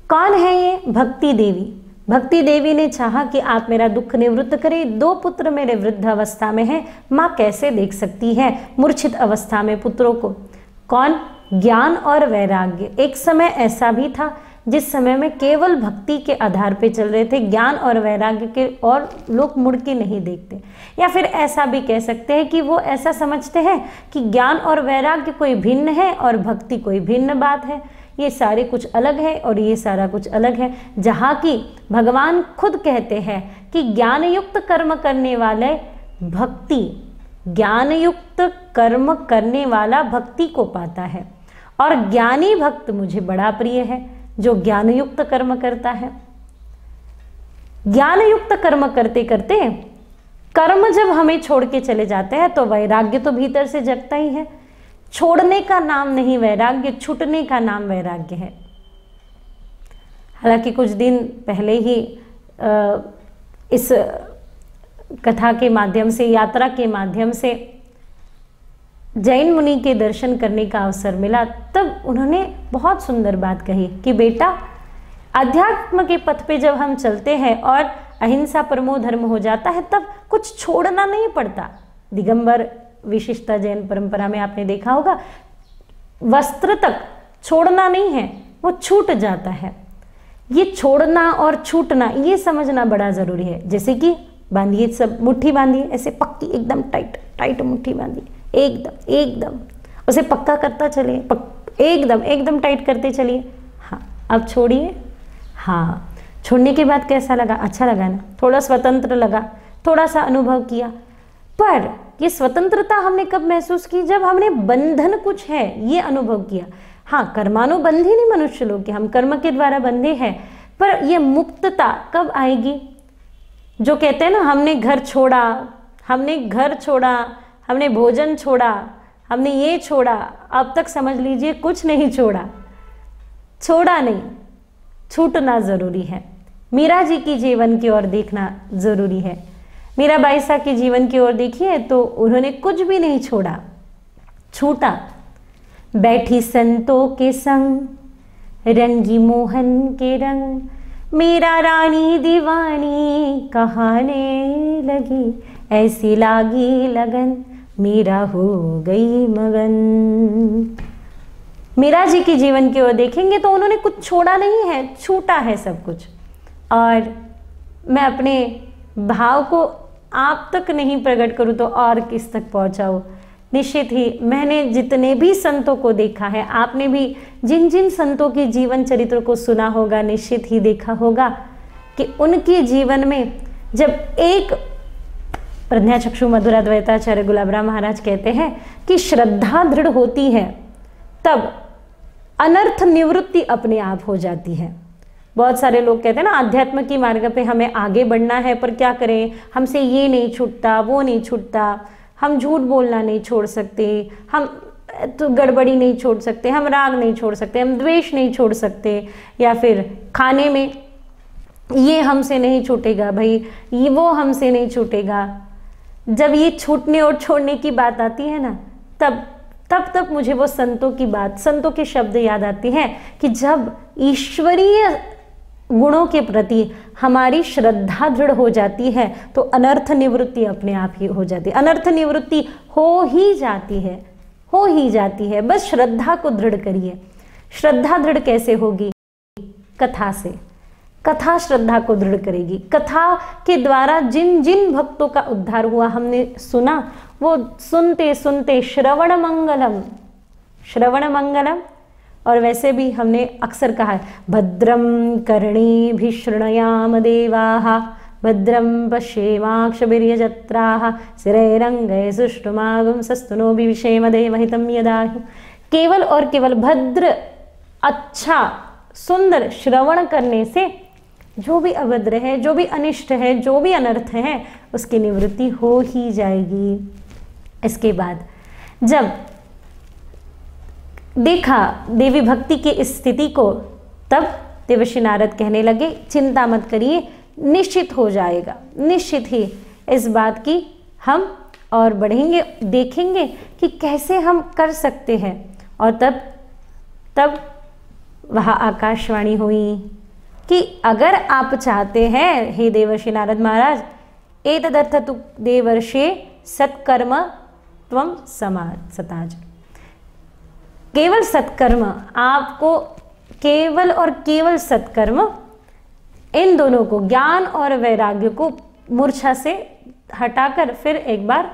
कौन है ये? भक्ति देवी। भक्ति देवी ने चाहा कि आप मेरा दुख निवृत्त करें। दो पुत्र मेरे वृद्ध अवस्था में हैं, माँ कैसे देख सकती है मूर्छित अवस्था में पुत्रों को? कौन? ज्ञान और वैराग्य। एक समय ऐसा भी था जिस समय में केवल भक्ति के आधार पे चल रहे थे, ज्ञान और वैराग्य के और लोग मुड़ के नहीं देखते। या फिर ऐसा भी कह सकते हैं कि वो ऐसा समझते हैं कि ज्ञान और वैराग्य कोई भिन्न है और भक्ति कोई भिन्न बात है, ये सारे कुछ अलग है और ये सारा कुछ अलग है। जहाँ की भगवान खुद कहते हैं कि ज्ञान युक्त कर्म करने वाले भक्ति, ज्ञान युक्त कर्म करने वाला भक्ति को पाता है और ज्ञानी भक्त मुझे बड़ा प्रिय है जो ज्ञान युक्त कर्म करता है। ज्ञान युक्त कर्म करते करते कर्म जब हमें छोड़ के चले जाते हैं तो वैराग्य तो भीतर से जगता ही है। छोड़ने का नाम नहीं वैराग्य, छूटने का नाम वैराग्य है। हालांकि कुछ दिन पहले ही इस कथा के माध्यम से, यात्रा के माध्यम से जैन मुनि के दर्शन करने का अवसर मिला, तब उन्होंने बहुत सुंदर बात कही कि बेटा, अध्यात्म के पथ पे जब हम चलते हैं और अहिंसा परमो धर्म हो जाता है, तब कुछ छोड़ना नहीं पड़ता। दिगंबर विशिष्टा जैन परंपरा में आपने देखा होगा, वस्त्र तक छोड़ना नहीं है, वो छूट जाता है। ये छोड़ना और छूटना, ये समझना बड़ा जरूरी है। जैसे कि बांधिए, सब मुट्ठी बांधिए, ऐसे पक्की एकदम टाइट टाइट मुट्ठी बांधिए, एकदम एकदम उसे पक्का करता चलिए, एकदम एकदम टाइट करते चलिए। हाँ, अब छोड़िए। हाँ, छोड़ने के बाद कैसा लगा? अच्छा लगा ना, थोड़ा स्वतंत्र लगा, थोड़ा सा अनुभव किया। पर ये स्वतंत्रता हमने कब महसूस की? जब हमने बंधन कुछ है ये अनुभव किया। हाँ, कर्मानुबंधी नहीं मनुष्य लोग के, हम कर्म के द्वारा बंधे हैं, पर ये मुक्तता कब आएगी? जो कहते हैं ना, हमने घर छोड़ा, हमने घर छोड़ा, हमने भोजन छोड़ा, हमने ये छोड़ा, अब तक समझ लीजिए कुछ नहीं छोड़ा। छोड़ा नहीं, छूटना जरूरी है। मीरा जी की जीवन की ओर देखना जरूरी है। मीराबाई साहब के जीवन की ओर देखिए तो उन्होंने कुछ भी नहीं छोड़ा, छूटा। बैठी संतों के संग, रंगी मोहन के रंग, मेरा रानी दीवानी कहाने लगी, ऐसी लागी लगन, मेरा हो गई मगन। मीरा जी की जीवन की ओर देखेंगे तो उन्होंने कुछ छोड़ा नहीं है, छूटा है सब कुछ। और मैं अपने भाव को आप तक नहीं प्रकट करूं तो और किस तक पहुंचाऊं? निश्चित ही मैंने जितने भी संतों को देखा है, आपने भी जिन जिन संतों के जीवन चरित्र को सुना होगा, निश्चित ही देखा होगा कि उनके जीवन में जब एक प्रज्ञाचक्षु मधुराद्वैताचार्य गुलाबराम महाराज कहते हैं कि श्रद्धा दृढ़ होती है, तब अनर्थ निवृत्ति अपने आप हो जाती है। बहुत सारे लोग कहते हैं ना, आध्यात्म की मार्ग पे हमें आगे बढ़ना है, पर क्या करें, हमसे ये नहीं छूटता, वो नहीं छूटता, हम झूठ बोलना नहीं छोड़ सकते, हम तो गड़बड़ी नहीं छोड़ सकते, हम राग नहीं छोड़ सकते, हम द्वेष नहीं छोड़ सकते, या फिर खाने में ये हमसे नहीं छूटेगा भाई, ये वो हमसे नहीं छूटेगा। जब ये छूटने और छोड़ने की बात आती है ना, तब मुझे वो संतों की बात, संतों के शब्द याद आते हैं कि जब ईश्वरीय गुणों के प्रति हमारी श्रद्धा दृढ़ हो जाती है तो अनर्थ निवृत्ति अपने आप ही हो जाती है। अनर्थ निवृत्ति हो ही जाती है, हो ही जाती है। बस श्रद्धा को दृढ़ करिए। श्रद्धा दृढ़ कैसे होगी? कथा से। कथा श्रद्धा को दृढ़ करेगी। कथा के द्वारा जिन जिन भक्तों का उद्धार हुआ हमने सुना, वो सुनते सुनते श्रवण मंगलम, श्रवण मंगलम। और वैसे भी हमने अक्सर कहा है, भद्रम कर्णेभिः देवाः, भद्रम पश्येमाक्षभिर्यजत्राः, स्थिरैरङ्गैः सुष्ठुमागुंसस्तनूभिः देवहितं यदायुः। केवल और केवल भद्र, अच्छा, सुंदर श्रवण करने से जो भी अभद्र है, जो भी अनिष्ट है, जो भी अनर्थ है, उसकी निवृत्ति हो ही जाएगी। इसके बाद जब देखा देवी भक्ति की इस स्थिति को, तब देवर्षि नारद कहने लगे, चिंता मत करिए, निश्चित हो जाएगा। निश्चित ही इस बात की हम और बढ़ेंगे, देखेंगे कि कैसे हम कर सकते हैं। और तब वह आकाशवाणी हुई कि अगर आप चाहते हैं हे देवर्षि नारद महाराज, एतदर्थ तु देवर्षे सत्कर्म त्वं सताज। केवल सत्कर्म, आपको केवल और केवल सत्कर्म, इन दोनों को, ज्ञान और वैराग्य को मूर्छा से हटाकर फिर एक बार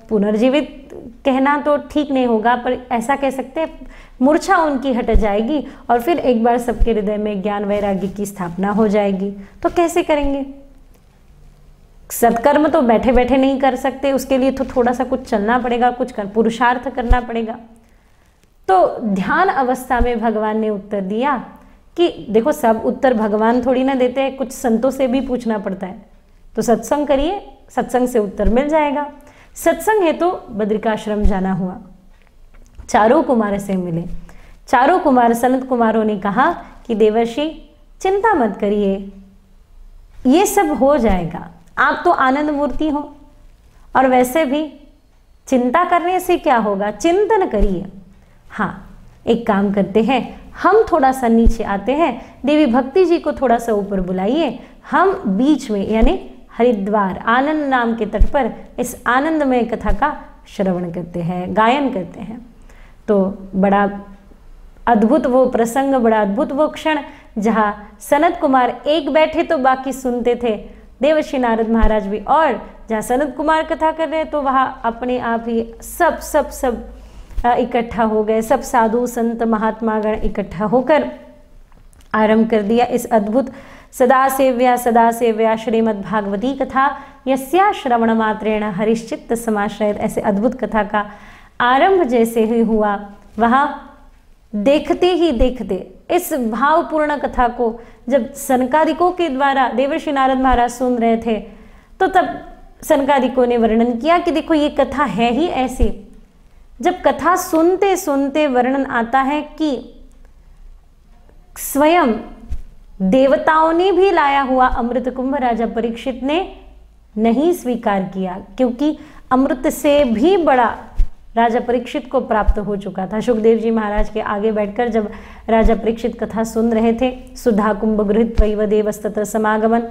पुनर्जीवित कहना तो ठीक नहीं होगा, पर ऐसा कह सकते हैं मूर्छा उनकी हट जाएगी और फिर एक बार सबके हृदय में ज्ञान वैराग्य की स्थापना हो जाएगी। तो कैसे करेंगे? सत्कर्म तो बैठे बैठे नहीं कर सकते, उसके लिए तो थोड़ा सा कुछ चलना पड़ेगा, कुछ पुरुषार्थ करना पड़ेगा। तो ध्यान अवस्था में भगवान ने उत्तर दिया कि देखो, सब उत्तर भगवान थोड़ी ना देते हैं, कुछ संतों से भी पूछना पड़ता है। तो सत्संग करिए, सत्संग से उत्तर मिल जाएगा। सत्संग है तो बद्रिकाश्रम जाना हुआ, चारों कुमार से मिले। चारों कुमार, सनत कुमारों ने कहा कि देवर्षि चिंता मत करिए, ये सब हो जाएगा, आप तो आनंद मूर्ति हो, और वैसे भी चिंता करने से क्या होगा, चिंतन करिए। हाँ, एक काम करते हैं, हम थोड़ा सा नीचे आते हैं, देवी भक्ति जी को थोड़ा सा ऊपर बुलाइए, हम बीच में यानी हरिद्वार आनंद नाम के तट पर इस आनंदमय कथा का श्रवण करते हैं, गायन करते हैं। तो बड़ा अद्भुत वो प्रसंग, बड़ा अद्भुत वो क्षण, जहाँ सनत कुमार एक बैठे तो बाकी सुनते थे, देवर्षि नारद महाराज भी, और जहाँ सनत कुमार कथा कर रहे तो वहाँ अपने आप ही सब सब सब इकट्ठा हो गए, सब साधु संत महात्मा गण इकट्ठा होकर आरंभ कर दिया इस अद्भुत सदा सेव्या श्रीमद् भागवती कथा यस्या श्रवण मात्रेण हरिश्चित्त समाश्रयत, ऐसे अद्भुत कथा का आरंभ जैसे ही हुआ, वहाँ देखते ही देखते इस भावपूर्ण कथा को जब सनकादिकों के द्वारा देवर्षि नारद महाराज सुन रहे थे, तो तब सनकादिकों ने वर्णन किया कि देखो ये कथा है ही ऐसी। जब कथा सुनते सुनते वर्णन आता है कि स्वयं देवताओं ने भी लाया हुआ अमृत कुंभ राजा परीक्षित ने नहीं स्वीकार किया, क्योंकि अमृत से भी बड़ा राजा परीक्षित को प्राप्त हो चुका था। सुखदेव जी महाराज के आगे बैठकर जब राजा परीक्षित कथा सुन रहे थे, सुधा कुंभ गृहीत वैव देवस्तत्र समागमन,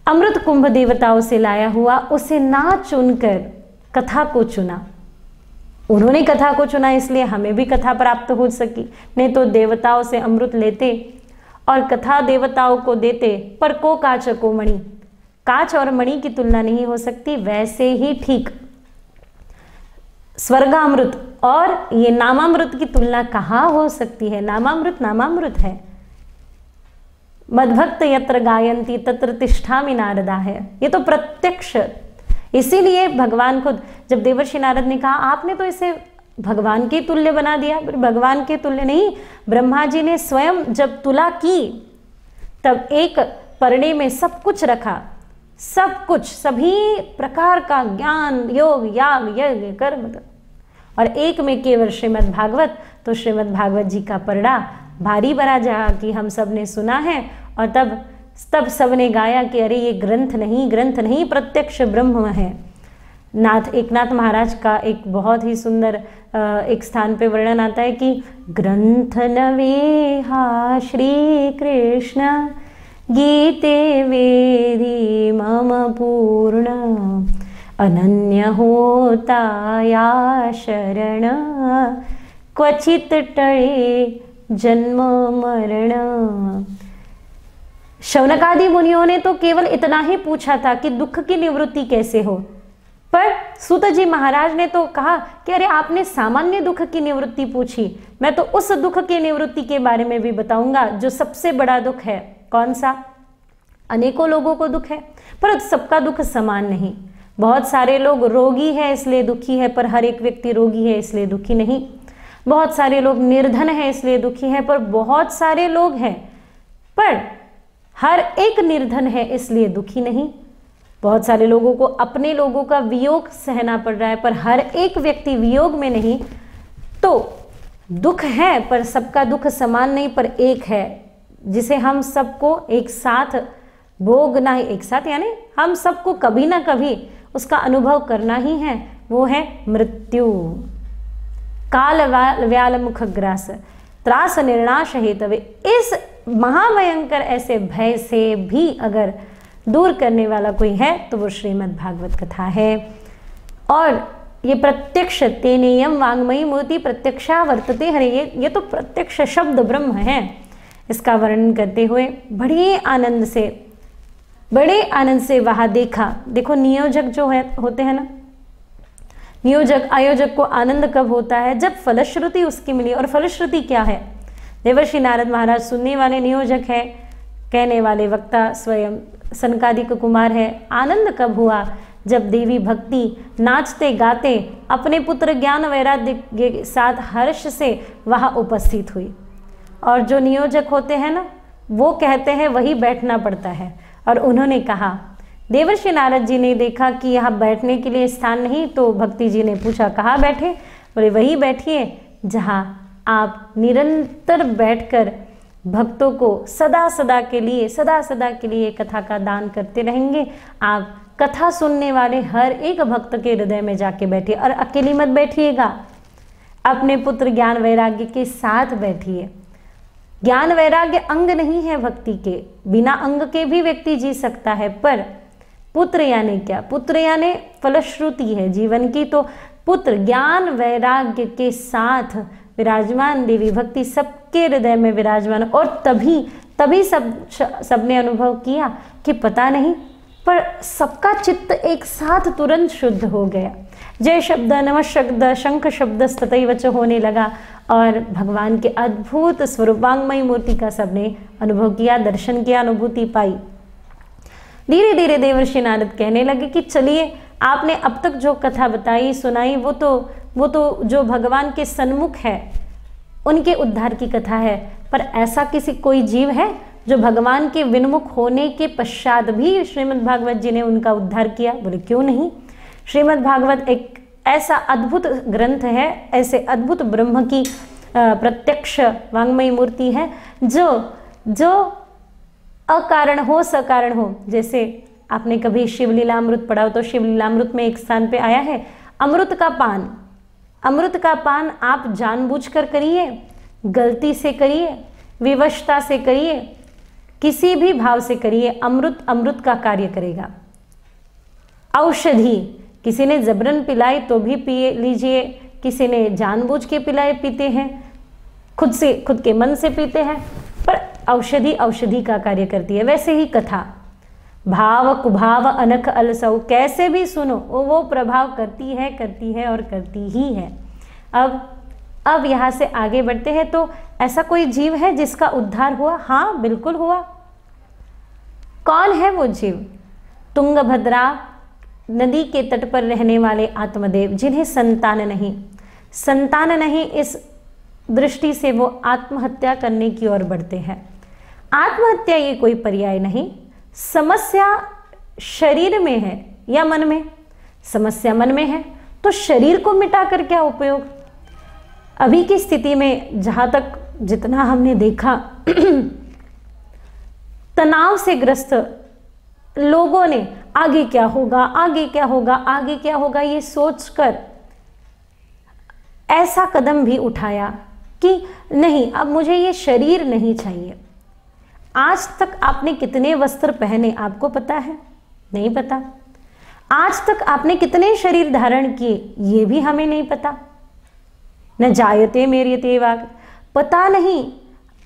अमृत कुंभ देवताओं से लाया हुआ, उसे ना चुनकर कथा को चुना। उन्होंने कथा को चुना, इसलिए हमें भी कथा प्राप्त हो सकी, नहीं तो देवताओं से अमृत लेते और कथा देवताओं को देते, पर को काच को मणि, काच और मणि की तुलना नहीं हो सकती। वैसे ही ठीक स्वर्गामृत और ये नामामृत की तुलना कहाँ हो सकती है। नामामृत नामामृत है। मद्भक्त यत्र गायन्ति तत्र तिष्ठामि नारदा है, ये तो प्रत्यक्ष। इसीलिए भगवान खुद, जब देवर्षि नारद ने कहा आपने तो इसे भगवान के तुल्य बना दिया, भगवान के तुल्य नहीं, ब्रह्मा जी ने स्वयं जब तुला की तब एक परणे में सब कुछ रखा, सब कुछ, सभी प्रकार का ज्ञान, योग, याग, यज्ञ, कर्म, और एक में केवल श्रीमद् भागवत। तो श्रीमद् भागवत जी का परड़ा भारी भरा जहाँ कि हम सब ने सुना है, और तब सब ने गाया कि अरे ये ग्रंथ नहीं प्रत्यक्ष ब्रह्म है। एकनाथ महाराज का एक बहुत ही सुंदर एक स्थान पे वर्णन आता है कि ग्रंथ नवेहा श्री कृष्ण गीते वेदी मम पूर्ण अनन्य होता या शरण क्वचित टळे जन्म मरण। शौनकादि मुनियों ने तो केवल इतना ही पूछा था कि दुख की निवृत्ति कैसे हो, पर सूत जी महाराज ने तो कहा कि अरे आपने सामान्य दुख की निवृत्ति पूछी, मैं तो उस दुख की निवृत्ति के बारे में भी बताऊंगा जो सबसे बड़ा दुख है। कौन सा? अनेकों लोगों को दुख है, पर सबका दुख समान नहीं। बहुत सारे लोग रोगी है इसलिए दुखी है, पर हर एक व्यक्ति रोगी है इसलिए दुखी नहीं। बहुत सारे लोग निर्धन है इसलिए दुखी है, पर बहुत सारे लोग हैं पर हर एक निर्धन है इसलिए दुखी नहीं। बहुत सारे लोगों को अपने लोगों का वियोग सहना पड़ रहा है, पर हर एक व्यक्ति वियोग में नहीं। तो दुख है पर सबका दुख समान नहीं, पर एक है जिसे हम सबको एक साथ भोगना ही, एक साथ यानी हम सबको कभी ना कभी उसका अनुभव करना ही है, वो है मृत्यु। काल व्याल मुख ग्रास त्रास निर्णाश हेतवे, इस महाभयंकर ऐसे भय से भी अगर दूर करने वाला कोई है तो वो श्रीमद् भागवत कथा है। और ये प्रत्यक्ष तेनेयम वांग्मयी मूर्ति प्रत्यक्षा वर्तते हरे, ये तो प्रत्यक्ष शब्द ब्रह्म है। इसका वर्णन करते हुए बड़े आनंद से वहाँ देखा। देखो नियोजक जो है होते हैं ना, नियोजक आयोजक को आनंद कब होता है? जब फलश्रुति उसकी मिली। और फलश्रुति क्या है? देवर्षि नारद महाराज सुनने वाले नियोजक है, कहने वाले वक्ता स्वयं सनकादिक कुमार है। आनंद कब हुआ? जब देवी भक्ति नाचते गाते अपने पुत्र ज्ञान वैराग्य के साथ हर्ष से वहाँ उपस्थित हुई। और जो नियोजक होते हैं ना, वो कहते हैं वही बैठना पड़ता है। और उन्होंने कहा, देवर्षि नारद जी ने देखा कि यहाँ बैठने के लिए स्थान नहीं, तो भक्ति जी ने पूछा कहाँ बैठे? बोले वही बैठिए जहाँ आप निरंतर बैठकर भक्तों को सदा सदा के लिए कथा का दान करते रहेंगे। आप कथा सुनने वाले हर एक भक्त के हृदय में जाके बैठिए, और अकेली मत बैठिएगा, अपने पुत्र ज्ञान वैराग्य के साथ बैठिए। ज्ञान वैराग्य अंग नहीं है भक्ति के, बिना अंग के भी व्यक्ति जी सकता है, पर पुत्र यानी क्या? पुत्र यानी फलश्रुति है जीवन की। तो पुत्र ज्ञान वैराग्य के साथ विराजमान देवी भक्ति सबके हृदय में विराजमान, और तभी सबने अनुभव किया कि पता नहीं, पर सबका चित्त एक साथ तुरंत शुद्ध हो गया। जय शब्द, नमः शब्द, शंख शब्द तथैव च होने लगा, और भगवान के अद्भुत स्वरूपांगमयी मूर्ति का सबने अनुभव किया, दर्शन किया, अनुभूति पाई। धीरे धीरे देवर्षि नारद कहने लगे कि चलिए, आपने अब तक जो कथा बताई सुनाई वो तो जो भगवान के सन्मुख है उनके उद्धार की कथा है, पर ऐसा कोई जीव है जो भगवान के विन्मुख होने के पश्चात भी श्रीमद् भागवत जी ने उनका उद्धार किया? बोले क्यों नहीं। श्रीमद् भागवत एक ऐसा अद्भुत ग्रंथ है, ऐसे अद्भुत ब्रह्म की प्रत्यक्ष वांग्मयी मूर्ति है जो अकारण हो सकारण हो। जैसे आपने कभी शिवलीलामृत पढ़ा हो तो शिवलीलामृत में एक स्थान पे आया है अमृत का पान। अमृत का पान आप जानबूझकर करिए, गलती से करिए, विवशता से करिए, किसी भी भाव से करिए, अमृत का कार्य करेगा। औषधि किसी ने जबरन पिलाई तो भी पिए लीजिए, किसी ने जानबूझ के पिलाए पीते हैं, खुद के मन से पीते हैं, पर औषधि का कार्य करती है। वैसे ही कथा भाव कुभाव अनख अलसौ, कैसे भी सुनो वो प्रभाव करती है और करती ही है। अब यहाँ से आगे बढ़ते हैं। तो ऐसा कोई जीव है जिसका उद्धार हुआ? हाँ बिल्कुल हुआ। कौन है वो जीव? तुंगभद्रा नदी के तट पर रहने वाले आत्मदेव, जिन्हें संतान नहीं, इस दृष्टि से वो आत्महत्या करने की ओर बढ़ते हैं। आत्महत्या ये कोई पर्याय नहीं। समस्या शरीर में है या मन में? समस्या मन में है, तो शरीर को मिटाकर क्या उपयोग? अभी की स्थिति में जितना हमने देखा तनाव से ग्रस्त लोगों ने आगे क्या होगा ये सोचकर ऐसा कदम भी उठाया कि नहीं, अब मुझे ये शरीर नहीं चाहिए। आज तक आपने कितने वस्त्र पहने आपको पता है? नहीं पता। आज तक आपने कितने शरीर धारण किए ये भी हमें नहीं पता। न जायते मेरियते वाग, पता नहीं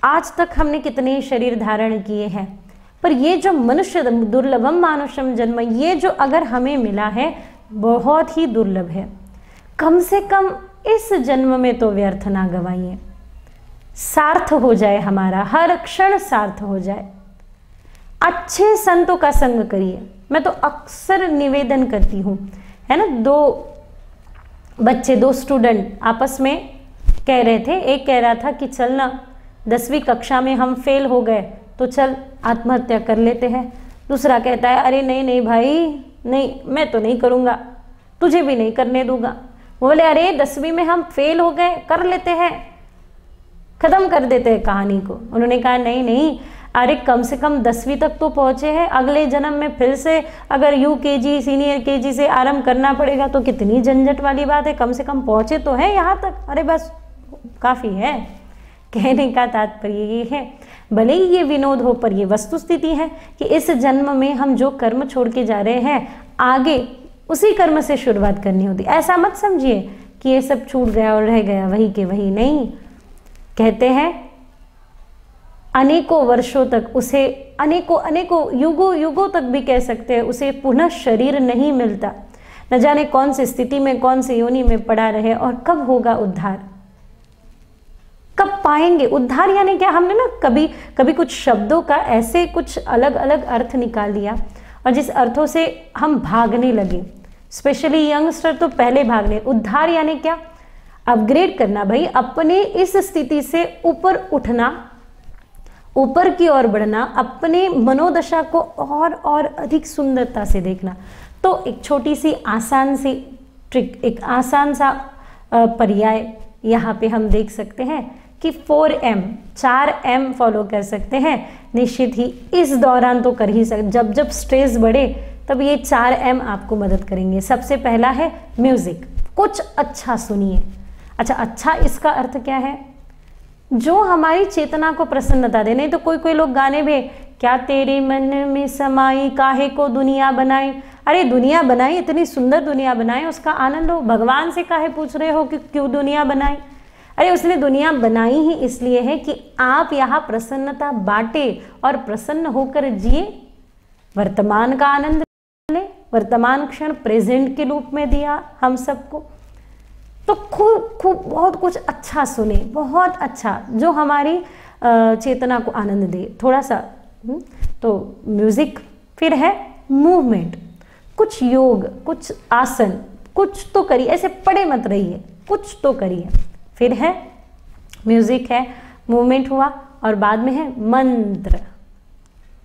आज तक हमने कितने शरीर धारण किए हैं। पर ये जो मनुष्य दुर्लभम मानुषम जन्म, ये जो अगर हमें मिला है बहुत ही दुर्लभ है। कम से कम इस जन्म में तो व्यर्थ ना गवाइए, सार्थ हो जाए हमारा, हर क्षण सार्थ हो जाए। अच्छे संतों का संग करिए। मैं तो अक्सर निवेदन करती हूँ, है ना, दो स्टूडेंट आपस में कह रहे थे। एक कह रहा था कि चल ना 10वीं कक्षा में हम फेल हो गए तो चल आत्महत्या कर लेते हैं। दूसरा कहता है अरे नहीं भाई नहीं, मैं तो नहीं करूँगा, तुझे भी नहीं करने दूंगा। बोले अरे 10वीं में हम फेल हो गए, कर लेते हैं, खत्म कर देते हैं कहानी को। उन्होंने कहा नहीं, अरे कम से कम 10वीं तक तो पहुँचे हैं, अगले जन्म में फिर से अगर UKG सीनियर KG से आरंभ करना पड़ेगा तो कितनी झंझट वाली बात है। कम से कम पहुँचे तो हैं यहाँ तक, अरे बस काफ़ी है। कहने का तात्पर्य ये है, भले ही ये विनोद हो पर ये वस्तु स्थिति है कि इस जन्म में हम जो कर्म छोड़ के जा रहे हैं आगे उसी कर्म से शुरुआत करनी होती। ऐसा मत समझिए कि ये सब छूट गया और रह गया वही के वही, नहीं। कहते हैं अनेकों वर्षों तक, उसे अनेकों युगों तक भी कह सकते हैं, उसे पुनः शरीर नहीं मिलता। न जाने कौन सी स्थिति में, कौन सी योनि में पड़ा रहे और कब होगा उद्धार, कब पाएंगे उद्धार। यानी क्या, हमने ना कभी कुछ शब्दों का ऐसे कुछ अलग अलग अर्थ निकाल लिया और जिस अर्थों से हम भागने लगे, स्पेशली यंगस्टर तो पहले भागने। उद्धार यानी क्या, अपग्रेड करना भाई, अपने इस स्थिति से ऊपर उठना, ऊपर की ओर बढ़ना, अपने मनोदशा को और अधिक सुंदरता से देखना। तो एक छोटी सी आसान सी ट्रिक, एक आसान सा पर्याय यहाँ पे हम देख सकते हैं कि 4M 4M फॉलो कर सकते हैं। निश्चित ही इस दौरान तो कर ही सकते, जब जब स्ट्रेस बढ़े तब ये 4M आपको मदद करेंगे। सबसे पहला है म्यूजिक, कुछ अच्छा सुनिए। अच्छा इसका अर्थ क्या है? जो हमारी चेतना को प्रसन्नता दे। नहीं तो कोई कोई लोग गाने भी, क्या तेरे मन में समाई काहे को दुनिया बनाई। अरे दुनिया बनाई, इतनी सुंदर दुनिया बनाई, उसका आनंद लो। भगवान से काहे पूछ रहे हो कि क्यों दुनिया बनाई? अरे उसने दुनिया बनाई ही इसलिए है कि आप यहाँ प्रसन्नता बांटे और प्रसन्न होकर जिए, वर्तमान का आनंद ले। वर्तमान क्षण प्रेजेंट के रूप में दिया हम सबको। तो खूब बहुत कुछ अच्छा सुने, बहुत अच्छा जो हमारी चेतना को आनंद दे थोड़ा सा। तो म्यूजिक, फिर है मूवमेंट, कुछ योग, कुछ आसन, कुछ तो करिए, ऐसे पड़े मत रहिए, कुछ तो करिए। फिर है म्यूजिक है, मूवमेंट हुआ, और बाद में है मंत्र।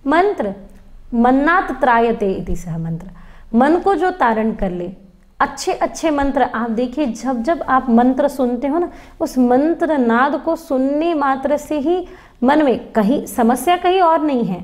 मंत्र मन्नात त्रायते इति सह मंत्र, मन को जो तारण कर ले। अच्छे अच्छे मंत्र आप देखिए, जब जब आप मंत्र सुनते हो ना, उस मंत्र नाद को सुनने मात्र से ही मन में कहीं समस्या कहीं और नहीं है,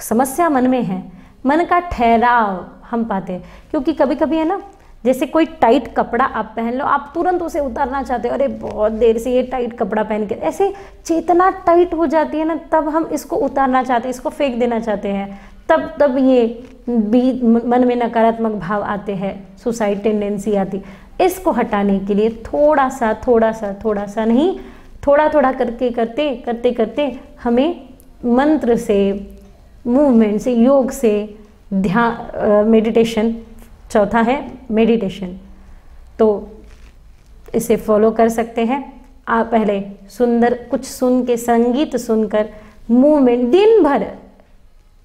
समस्या मन में है। मन का ठहराव हम पाते हैं, क्योंकि कभी कभी है ना, जैसे कोई टाइट कपड़ा आप पहन लो, आप तुरंत उसे उतारना चाहते हो, अरे बहुत देर से ये टाइट कपड़ा पहन के, ऐसे चेतना टाइट हो जाती है ना, तब हम इसको उतारना चाहते हैं, इसको फेंक देना चाहते हैं। तब ये मन में नकारात्मक भाव आते हैं, सुसाइड टेंडेंसी आती। इसको हटाने के लिए थोड़ा सा नहीं, थोड़ा करके करते हमें मंत्र से, मूवमेंट से, योग से, ध्यान, मेडिटेशन, चौथा है मेडिटेशन, तो इसे फॉलो कर सकते हैं आप। पहले सुंदर कुछ सुन के, संगीत सुनकर, मूवमेंट दिन भर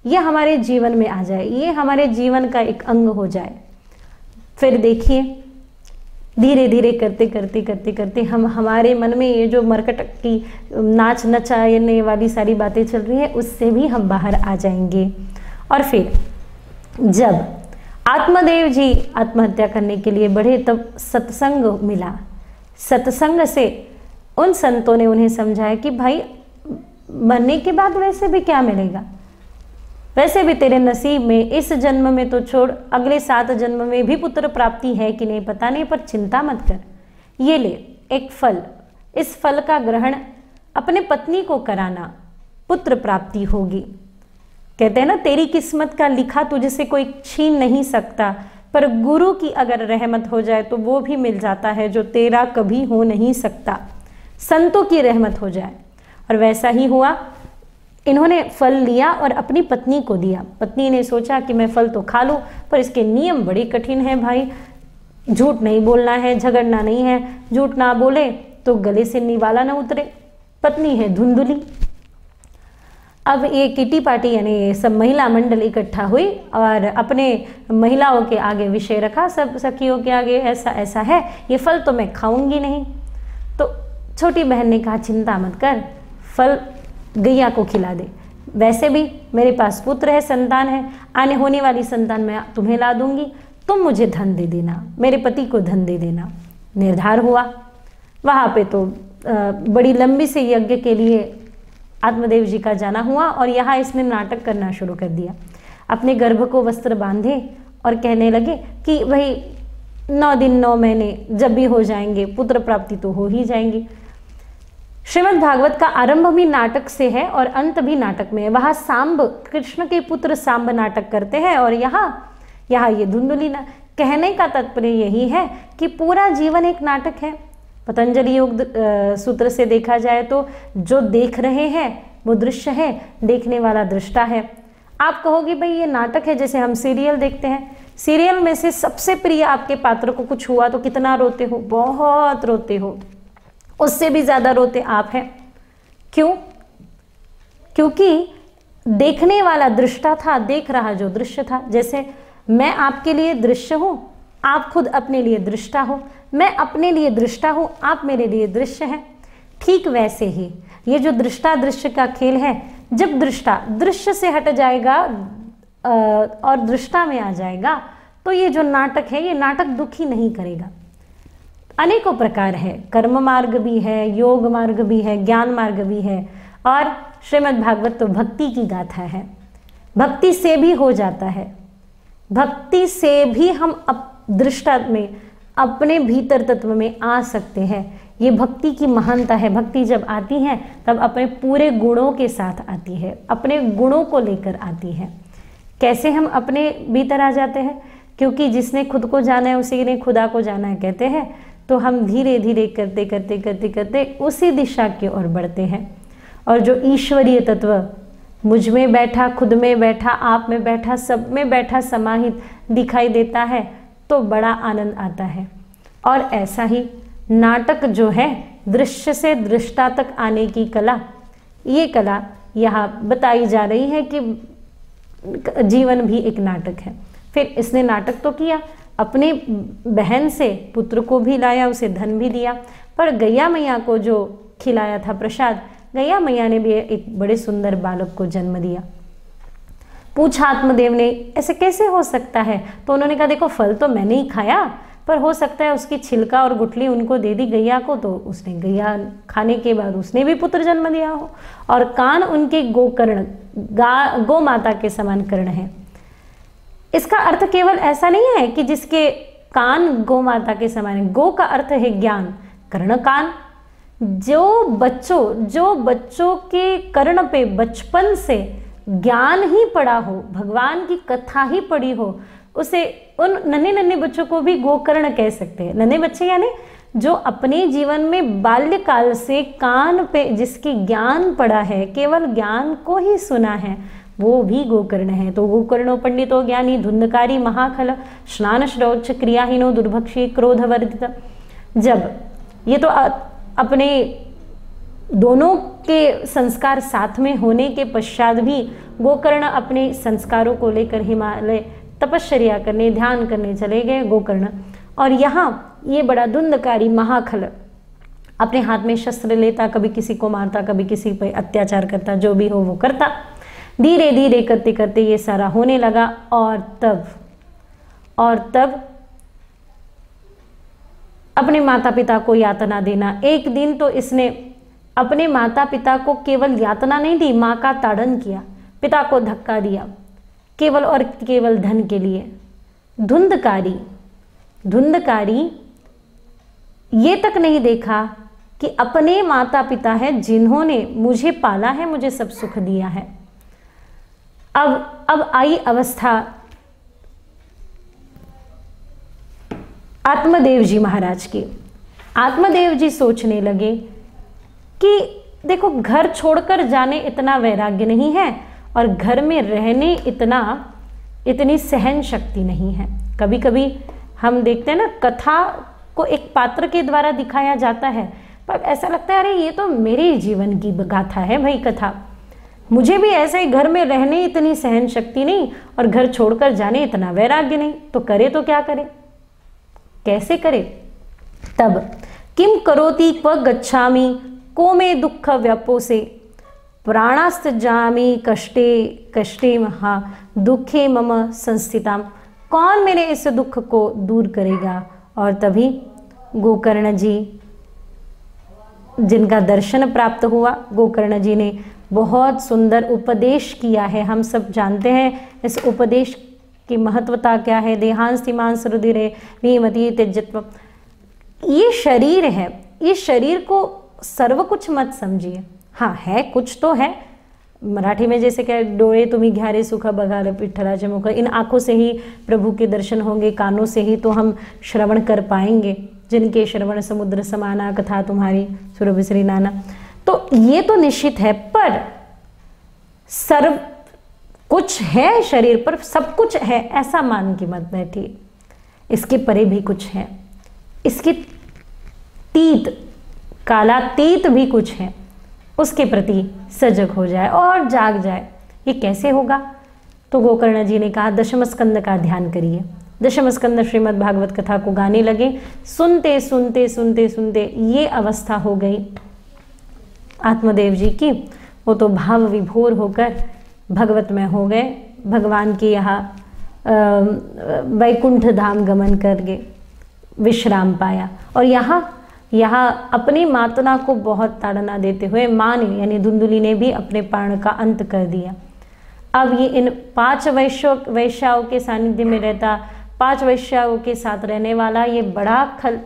ये हमारे जीवन में आ जाए, ये हमारे जीवन का एक अंग हो जाए। फिर देखिए धीरे धीरे करते हम, हमारे मन में ये जो मरकट की नाच नचाने वाली सारी बातें चल रही है, उससे भी हम बाहर आ जाएंगे। और फिर जब आत्मदेव जी आत्महत्या करने के लिए बढ़े, तब सत्संग मिला। सत्संग से उन संतों ने उन्हें समझाया कि भाई मरने के बाद वैसे भी क्या मिलेगा, वैसे भी तेरे नसीब में इस जन्म में तो छोड़, अगले 7 जन्म में भी पुत्र प्राप्ति है कि नहीं पता नहीं, पर चिंता मत कर, ये ले एक फल, इस फल का ग्रहण अपने पत्नी को कराना, पुत्र प्राप्ति होगी। कहते हैं ना, तेरी किस्मत का लिखा तुझसे कोई छीन नहीं सकता, पर गुरु की अगर रहमत हो जाए तो वो भी मिल जाता है जो तेरा कभी हो नहीं सकता। संतों की रहमत हो जाए, और वैसा ही हुआ। इन्होंने फल लिया और अपनी पत्नी को दिया। पत्नी ने सोचा कि मैं फल तो खा लूं, पर इसके नियम बड़े कठिन हैं भाई। झूठ नहीं बोलना है, झगड़ना नहीं है, झूठ ना बोले तो गले से निवाला ना उतरे। पत्नी है धुंधली। अब ये किटी पार्टी यानी सब महिला मंडल इकट्ठा हुई और अपने महिलाओं के आगे विषय रखा, सब सखियों के आगे, ऐसा ऐसा है, ये फल तो मैं खाऊंगी नहीं। तो छोटी बहन ने कहा चिंता मत कर, फल गैया को खिला दे, वैसे भी मेरे पास पुत्र है, संतान है, आने होने वाली संतान मैं तुम्हें ला दूंगी, तुम मुझे धन दे देना, मेरे पति को धन दे देना। निर्धार हुआ। वहाँ पे तो बड़ी लंबी से यज्ञ के लिए आत्मदेव जी का जाना हुआ, और यहाँ इसने नाटक करना शुरू कर दिया। अपने गर्भ को वस्त्र बांधे और कहने लगे कि भाई 9 दिन 9 महीने जब भी हो जाएंगे, पुत्र प्राप्ति तो हो ही जाएंगी। श्रीमद् भागवत का आरंभ भी नाटक से है और अंत भी नाटक में है। वहाँ सांब, कृष्ण के पुत्र सांब नाटक करते हैं, और यहाँ ये धुंधली ना। कहने का तात्पर्य यही है कि पूरा जीवन एक नाटक है। पतंजलि योग सूत्र से देखा जाए तो जो देख रहे हैं वो दृश्य है, देखने वाला दृष्टा है। आप कहोगे भाई ये नाटक है, जैसे हम सीरियल देखते हैं, सीरियल में से सबसे प्रिय आपके पात्र को कुछ हुआ तो कितना रोते हो, बहुत रोते हो, उससे भी ज्यादा रोते आप हैं। क्यों? क्योंकि देखने वाला दृष्टा था, देख रहा जो दृश्य था। जैसे मैं आपके लिए दृश्य हूं, आप खुद अपने लिए दृष्टा हो, मैं अपने लिए दृष्टा हूं, आप मेरे लिए दृश्य हैं। ठीक वैसे ही ये जो दृष्टा दृश्य का खेल है, जब दृष्टा दृश्य से हट जाएगा और दृष्टा में आ जाएगा, तो ये जो नाटक है, ये नाटक दुखी नहीं करेगा। अनेकों प्रकार है, कर्म मार्ग भी है, योग मार्ग भी है, ज्ञान मार्ग भी है। और श्रीमद् भागवत तो भक्ति की गाथा है, भक्ति से भी हो जाता है, भक्ति से भी हम दृष्टा में अपने भीतर तत्व में आ सकते हैं। ये भक्ति की महानता है। भक्ति जब आती है तब अपने पूरे गुणों के साथ आती है, अपने गुणों को लेकर आती है। कैसे हम अपने भीतर आ जाते हैं? क्योंकि जिसने खुद को जाना है उसी ने खुदा को जाना है कहते हैं। तो हम धीरे धीरे करते करते करते करते उसी दिशा की ओर बढ़ते हैं। और जो ईश्वरीय तत्व मुझ में बैठा, खुद में बैठा, आप में बैठा, सब में बैठा, समाहित दिखाई देता है तो बड़ा आनंद आता है। और ऐसा ही नाटक जो है, दृश्य से दृष्टा तक आने की कला, ये कला यहाँ बताई जा रही है कि जीवन भी एक नाटक है। फिर इसने नाटक तो किया, अपने बहन से पुत्र को भी लाया, उसे धन भी दिया, पर गैया मैया को जो खिलाया था प्रसाद, गैया मैया ने भी एक बड़े सुंदर बालक को जन्म दिया। पूछा आत्मदेव ने ऐसे कैसे हो सकता है? तो उन्होंने कहा देखो फल तो मैंने ही खाया, पर हो सकता है उसकी छिलका और गुठली उनको दे दी गैया को, तो उसने गैया खाने के बाद उसने भी पुत्र जन्म दिया हो। और कान उनके गोकर्ण, गो माता के समान कर्ण है। इसका अर्थ केवल ऐसा नहीं है कि जिसके कान गो माता के समान है। गो का अर्थ है ज्ञान, कर्ण कान। जो बच्चों के कर्ण पे बचपन से ज्ञान ही पड़ा हो, भगवान की कथा ही पड़ी हो, उसे, उन नन्हे नन्हे बच्चों को भी गोकर्ण कह सकते हैं। नन्हे बच्चे यानी जो अपने जीवन में बाल्यकाल से कान पे जिसकी ज्ञान पड़ा है, केवल ज्ञान को ही सुना है, वो भी गोकर्ण है। तो गोकर्णो पंडितो ज्ञानी धुंधकारी महाखल स्नान श्रौच क्रियाहीनो दुर्भक्षी क्रोधवर्जित। जब ये तो अपने दोनों के संस्कार साथ में होने के पश्चात भी गोकर्ण अपने संस्कारों को लेकर हिमालय तपश्चर्या करने, ध्यान करने चले गए गोकर्ण। और यहाँ ये बड़ा धुंधकारी महाखल अपने हाथ में शस्त्र लेता, कभी किसी को मारता, कभी किसी पर अत्याचार करता, जो भी हो वो करता। धीरे धीरे करते करते ये सारा होने लगा। और तब अपने माता पिता को यातना देना। एक दिन तो इसने अपने माता पिता को केवल यातना नहीं दी, माँ का ताड़न किया, पिता को धक्का दिया, केवल और केवल धन के लिए। धुंधकारी ये तक नहीं देखा कि अपने माता पिता है जिन्होंने मुझे पाला है, मुझे सब सुख दिया है। अब आई अवस्था आत्मदेव जी महाराज की। आत्मदेव जी सोचने लगे कि देखो घर छोड़कर जाने इतना वैराग्य नहीं है और घर में रहने इतनी सहन शक्ति नहीं है। कभी कभी हम देखते हैं ना, कथा को एक पात्र के द्वारा दिखाया जाता है, पर ऐसा लगता है अरे ये तो मेरे जीवन की गाथा है भाई कथा। मुझे भी ऐसे ही घर में रहने इतनी सहन शक्ति नहीं और घर छोड़कर जाने इतना वैराग्य नहीं, तो करे तो क्या करे, कैसे करे? तब किम करोति क्व गच्छामि को मे दुख व्यापोसे प्राणास्त जामी कष्टे कष्टे महा दुखे मम संस्थिताम। कौन मेरे इस दुख को दूर करेगा? और तभी गोकर्ण जी जिनका दर्शन प्राप्त हुआ, गोकर्ण जी ने बहुत सुंदर उपदेश किया है। हम सब जानते हैं इस उपदेश की महत्वता क्या है। देहांस्तिमांस रुधिरे नीमति त्यजत्व। ये शरीर है, ये शरीर को सर्व कुछ मत समझिए। हाँ है, कुछ तो है। मराठी में जैसे क्या, डोळे तुम्ही घ्यारे सुख बघाल विठ्ठलाचे मुख। इन आँखों से ही प्रभु के दर्शन होंगे, कानों से ही तो हम श्रवण कर पाएंगे। जिनके श्रवण समुद्र समाना कथा तुम्हारी सुरभि श्री नाना। तो ये तो निश्चित है, पर सर्व कुछ है शरीर पर, सब कुछ है ऐसा मान के मत बैठिए। इसके परे भी कुछ है, इसके तीत कालातीत भी कुछ है, उसके प्रति सजग हो जाए और जाग जाए। ये कैसे होगा? तो गोकर्ण जी ने कहा दशम स्कंद का ध्यान करिए। दशम स्कंद श्रीमद् भागवत कथा को गाने लगे। सुनते सुनते सुनते सुनते ये अवस्था हो गई आत्मदेव जी की, वो तो भाव विभोर होकर भगवत में हो गए। भगवान के यहाँ वैकुंठ धाम गमन कर गए। विश्राम पाया। और यहाँ अपनी मातना को बहुत ताड़ना देते हुए माँ ने यानी धुंधुली ने भी अपने प्राण का अंत कर दिया। अब ये इन 5 वैश्याओं के सानिध्य में रहता, 5 वैश्याओं के साथ रहने वाला, ये बड़ा खल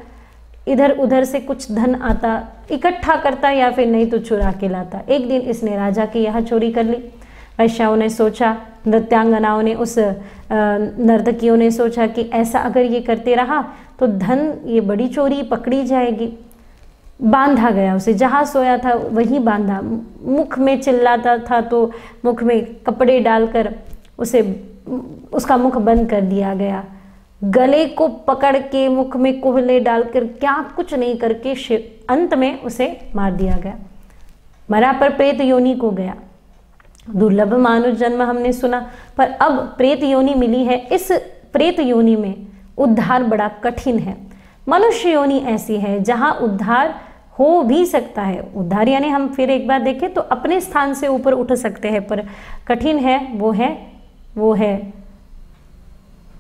इधर उधर से कुछ धन आता इकट्ठा करता या फिर नहीं तो चुरा के लाता। एक दिन इसने राजा की यह चोरी कर ली। वैश्याओं ने सोचा, नृत्यांगनाओं ने, उस नर्तकियों ने सोचा कि ऐसा अगर ये करते रहा तो धन, ये बड़ी चोरी पकड़ी जाएगी। बांधा गया उसे, जहाँ सोया था वहीं बांधा। मुख में चिल्लाता था तो मुख में कपड़े डालकर उसका मुख बंद कर दिया गया। गले को पकड़ के मुख में कोहले डालकर क्या कुछ नहीं करके अंत में उसे मार दिया गया। मरा पर प्रेत योनि को गया। दुर्लभ मानुष जन्म हमने सुना, पर अब प्रेत योनि मिली है। इस प्रेत योनि में उद्धार बड़ा कठिन है। मनुष्य योनि ऐसी है जहां उद्धार हो भी सकता है। उद्धार यानी हम फिर एक बार देखें तो अपने स्थान से ऊपर उठ सकते हैं, पर कठिन है वो है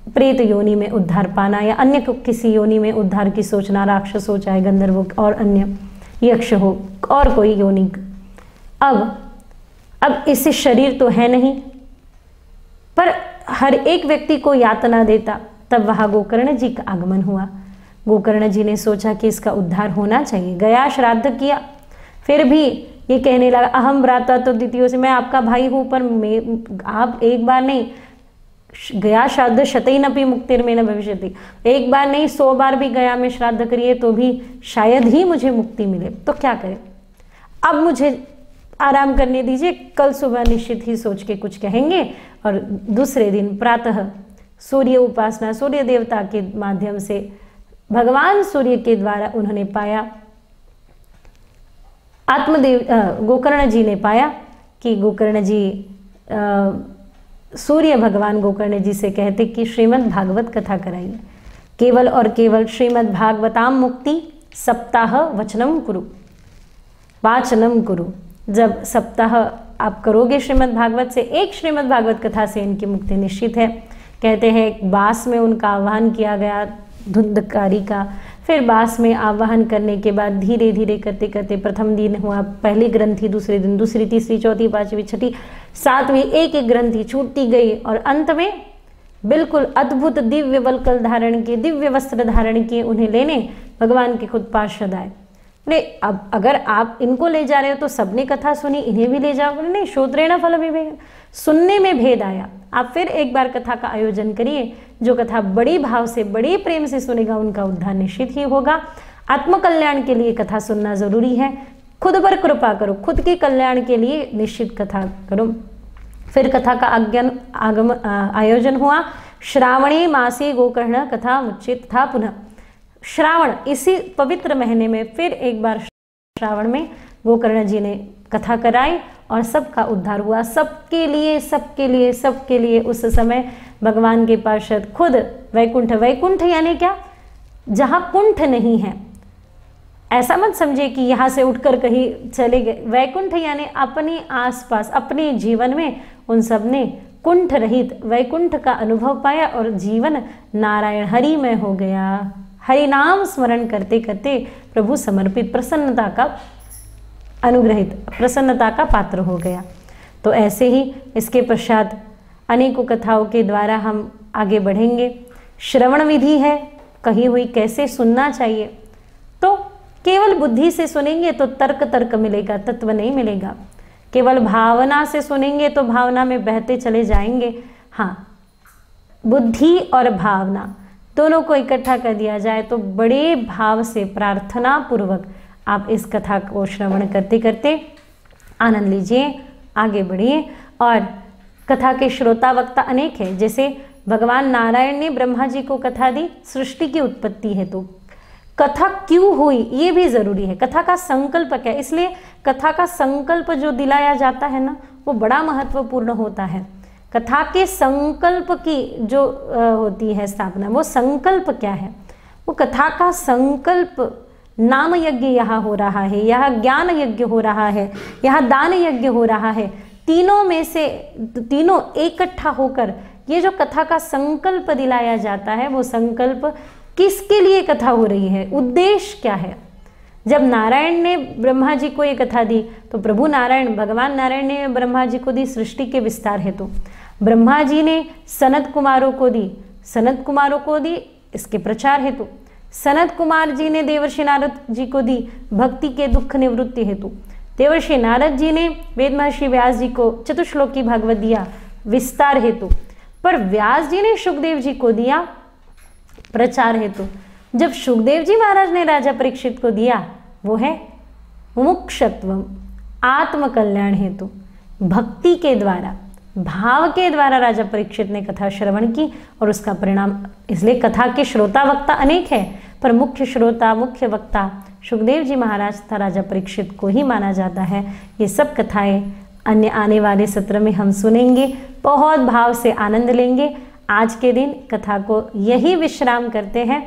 प्रेत योनि में उद्धार पाना, या अन्य किसी योनि में उद्धार की सोचना, राक्षस हो चाहे गंधर्व हो और अन्य यक्ष हो और कोई योनि। अब इससे शरीर तो है नहीं, पर हर एक व्यक्ति को यातना देता। तब वहां गोकर्ण जी का आगमन हुआ। गोकर्ण जी ने सोचा कि इसका उद्धार होना चाहिए। गया, श्राद्ध किया, फिर भी ये कहने लगा अहम भ्राता तो द्वितीय से, मैं आपका भाई हूं, पर आप एक बार नहीं, गया श्राद्ध शतैनपि मुक्तिर्मे न भविष्यति, एक बार नहीं 100 बार भी गया में श्राद्ध करिए तो भी शायद ही मुझे मुक्ति मिले। तो क्या करें, अब मुझे आराम करने दीजिए, कल सुबह निश्चित ही सोच के कुछ कहेंगे। और दूसरे दिन प्रातः सूर्य उपासना, सूर्य देवता के माध्यम से भगवान सूर्य के द्वारा उन्होंने पाया, गोकर्ण जी ने पाया कि गोकर्ण जी सूर्य भगवान गोकर्ण जी से कहते कि श्रीमद् भागवत कथा कराइए। केवल और केवल श्रीमद् भागवताम मुक्ति सप्ताह वाचनम कुरु। जब सप्ताह आप करोगे श्रीमद् भागवत से, एक श्रीमद् भागवत कथा से इनकी मुक्ति निश्चित है। कहते हैं बास में उनका आह्वान किया गया, धुंधकारी का। फिर बास में आह्वान करने के बाद धीरे धीरे करते करते प्रथम दिन हुआ पहली ग्रंथि, दूसरे दिन दूसरी, तीसरी, चौथी, पांचवी, छठी, सातवीं, एक एक ग्रंथि छूटती गई और अंत में बिल्कुल अद्भुत दिव्य वल्कल धारण किए, दिव्य वस्त्र धारण किए, उन्हें लेने भगवान के खुद पार्षद आए। बोले अब अगर आप इनको ले जा रहे हो तो सबने कथा सुनी, इन्हें भी ले जाओ। बोले नहीं, श्रोत्रेण फल विवेक, सुनने में भेद आया। आप फिर एक बार कथा का आयोजन करिए। जो कथा बड़ी भाव से, बड़े प्रेम से सुनेगा उनका उद्धार निश्चित ही होगा। आत्मकल्याण के लिए कथा सुनना जरूरी है। खुद पर कृपा करो, खुद के कल्याण के लिए निश्चित कथा करो। फिर कथा का आयोजन हुआ। श्रावणी मासी गोकर्ण कथा उचित था पुनः। श्रावण, इसी पवित्र महीने में फिर एक बार श्रावण में गोकर्ण जी ने कथा कराई और सबका उद्धार हुआ। सबके लिए उस समय भगवान के पार्षद खुद वैकुंठ यानी क्या, जहाँ कुंठ नहीं है। ऐसा मत समझे कि यहाँ से उठकर कहीं चले गए। वैकुंठ यानी अपने आसपास, अपने जीवन में उन सब ने कुंठ रहित वैकुंठ का अनुभव पाया और जीवन नारायण हरि में हो गया। हरि नाम स्मरण करते करते प्रभु समर्पित, प्रसन्नता का पात्र हो गया। तो ऐसे ही इसके पश्चात अनेकों कथाओं के द्वारा हम आगे बढ़ेंगे। श्रवण विधि है कही हुई, कैसे सुनना चाहिए। तो केवल बुद्धि से सुनेंगे तो तर्क मिलेगा, तत्व नहीं मिलेगा। केवल भावना से सुनेंगे तो भावना में बहते चले जाएंगे। हाँ, बुद्धि और भावना दोनों को इकट्ठा कर दिया जाए तो बड़े भाव से, प्रार्थना पूर्वक आप इस कथा को श्रवण करते करते आनंद लीजिए, आगे बढ़िए। और कथा के श्रोता वक्ता अनेक है। जैसे भगवान नारायण ने ब्रह्मा जी को कथा दी, सृष्टि की उत्पत्ति है, तो कथा क्यों हुई ये भी जरूरी है। कथा का संकल्प क्या है, इसलिए कथा का संकल्प जो दिलाया जाता है ना, वो बड़ा महत्वपूर्ण होता है। कथा के संकल्प की जो होती है स्थापना, वो संकल्प क्या है, वो कथा का संकल्प। नाम यज्ञ यहाँ हो रहा है, यहाँ ज्ञान यज्ञ हो रहा है, यहाँ दान यज्ञ हो रहा है। तीनों में से तीनों इकट्ठा होकर ये जो कथा का संकल्प दिलाया जाता है, वो संकल्प किसके लिए कथा हो रही है, उद्देश्य क्या है। जब नारायण ने ब्रह्मा जी को ये कथा दी तो प्रभु नारायण, भगवान नारायण ने ब्रह्मा जी को दी सृष्टि के विस्तार हेतु। ब्रह्मा जी ने सनत कुमारों को दी, सनत कुमारों को दी इसके प्रचार हेतु। सनत कुमार जी ने देवर्षि नारद जी को दी भक्ति के दुख निवृत्ति हेतु। देवर्षि नारद जी ने वेद महर्षि व्यास जी को चतुश्लोकी भागवत दिया विस्तार हेतु। पर व्यास जी ने सुखदेव जी को दिया प्रचार हेतु। जब सुखदेव जी महाराज ने राजा परीक्षित को दिया वो है मुमुक्षत्वम, आत्मकल्याण हेतु। भक्ति के द्वारा, भाव के द्वारा राजा परीक्षित ने कथा श्रवण की और उसका परिणाम, इसलिए कथा के श्रोता वक्ता अनेक है पर मुख्य श्रोता मुख्य वक्ता सुखदेव जी महाराज तथा राजा परीक्षित को ही माना जाता है। ये सब कथाएं अन्य आने वाले सत्र में हम सुनेंगे, बहुत भाव से आनंद लेंगे। आज के दिन कथा को यही विश्राम करते हैं।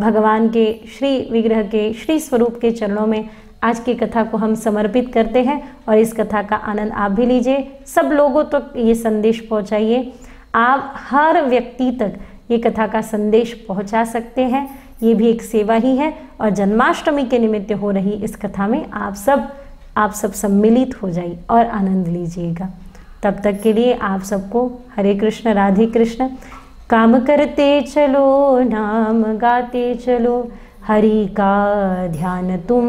भगवान के श्री विग्रह के श्री स्वरूप के चरणों में आज की कथा को हम समर्पित करते हैं और इस कथा का आनंद आप भी लीजिए। सब लोगों तक ये संदेश पहुंचाइए। आप हर व्यक्ति तक ये कथा का संदेश पहुंचा सकते हैं, ये भी एक सेवा ही है। और जन्माष्टमी के निमित्त हो रही इस कथा में आप सब सम्मिलित हो जाइए और आनंद लीजिएगा। तब तक के लिए आप सबको हरे कृष्ण राधे कृष्ण। काम करते चलो नाम गाते चलो, हरि का ध्यान तुम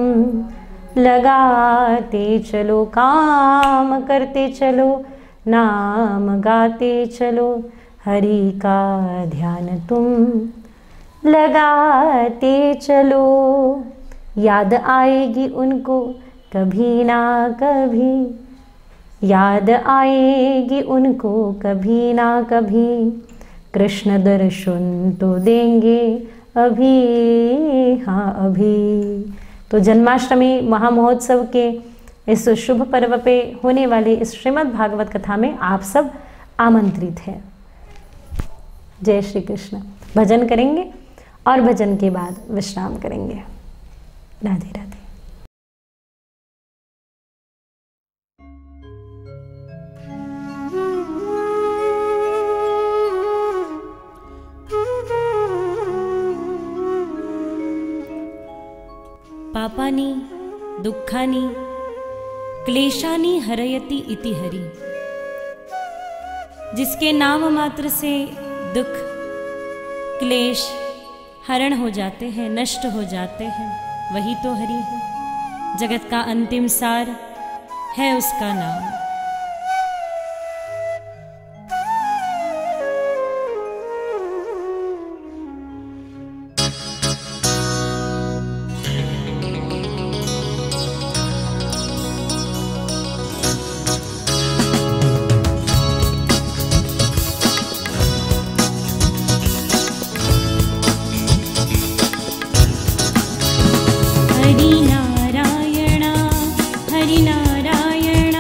लगाते चलो। काम करते चलो नाम गाते चलो, हरि का ध्यान तुम लगाते चलो। याद आएगी उनको कभी ना कभी, याद आएगी उनको कभी ना कभी, कृष्ण दर्शन तो देंगे अभी, हाँ अभी। तो जन्माष्टमी महामहोत्सव के इस शुभ पर्व पे होने वाले इस श्रीमद् भागवत कथा में आप सब आमंत्रित हैं। जय श्री कृष्ण। भजन करेंगे और भजन के बाद विश्राम करेंगे। राधे राधे। पापानि दुःखानि क्लेशानि हरयति इति हरि। जिसके नाम मात्र से दुख क्लेश हरण हो जाते हैं, नष्ट हो जाते हैं, वही तो हरि है। जगत का अंतिम सार है उसका नाम। हरि नारायण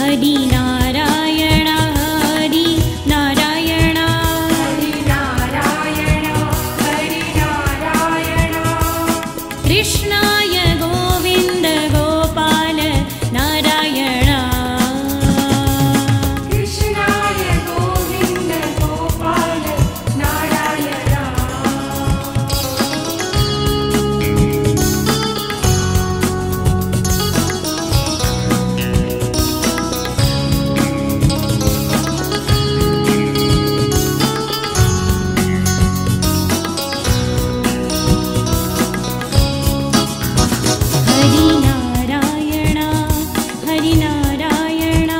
हरि नारायण हरि नारायण हरि नारायण हरि नारायण कृष्णाय गोविन्द गोपाल नारायण कृष्णाय गोविन्द गोपाल नारायण हरि नारायण हरि नारायण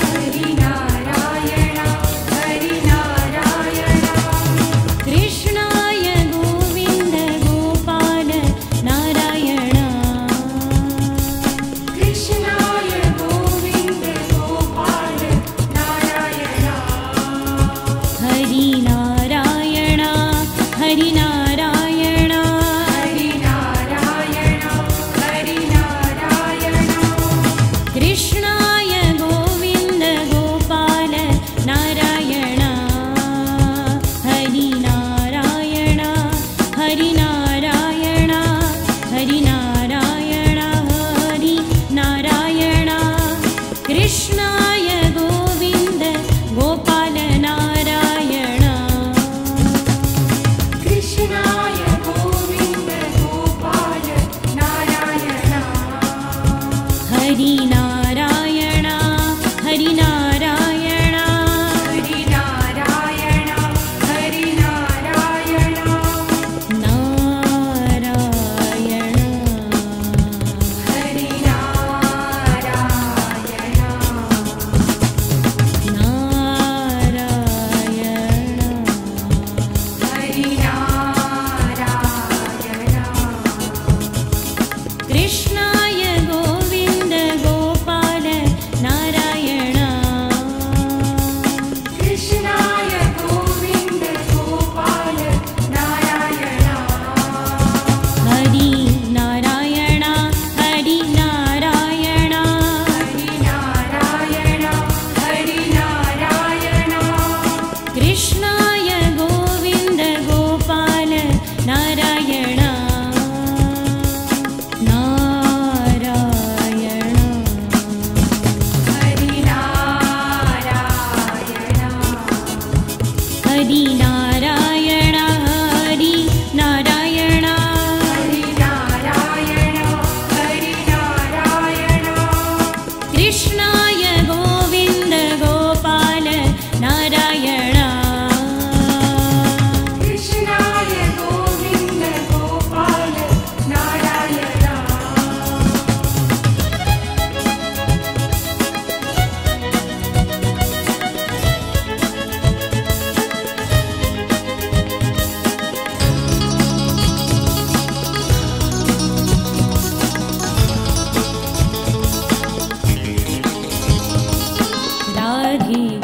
हरि नारायण हरि नारायण कृष्णाय गोविन्द गोपाल नारायण कृष्णाय गोविन्द गोपाल नारायण हरि नारायण हरि नारायण हरि नारायण हरि नारायण कृष्णाय गोविन्द गोपाल नारायण हरि नारायण हरि नारायण हरि नारायण हरि नारायण कृष्णाय गोविन्द गोपाल नारायण कृष्णाय गोविन्द गोपाल नारायण हरि नारायण हरि नारायण हरि नारायण हरि नारायण नारायण हरि नारायण नारायण हरि नारायण कृष्णाय गोविन्द गोपाल नारायण कृष्णाय गोविन्द गोपाल नारायण हरि नारायण हरि नारायण हरि नारायण हरि नारायण कृष्णाय गोविन्द गोपाल नारायण नारायण हरि नारायण हरि नारायण हरि नारायण हरि नारायण हरि नारायण कृष्णाय गोविन्द गोपाल नारायण कृष्णाय गोविन्द गोपाल नारायण राधे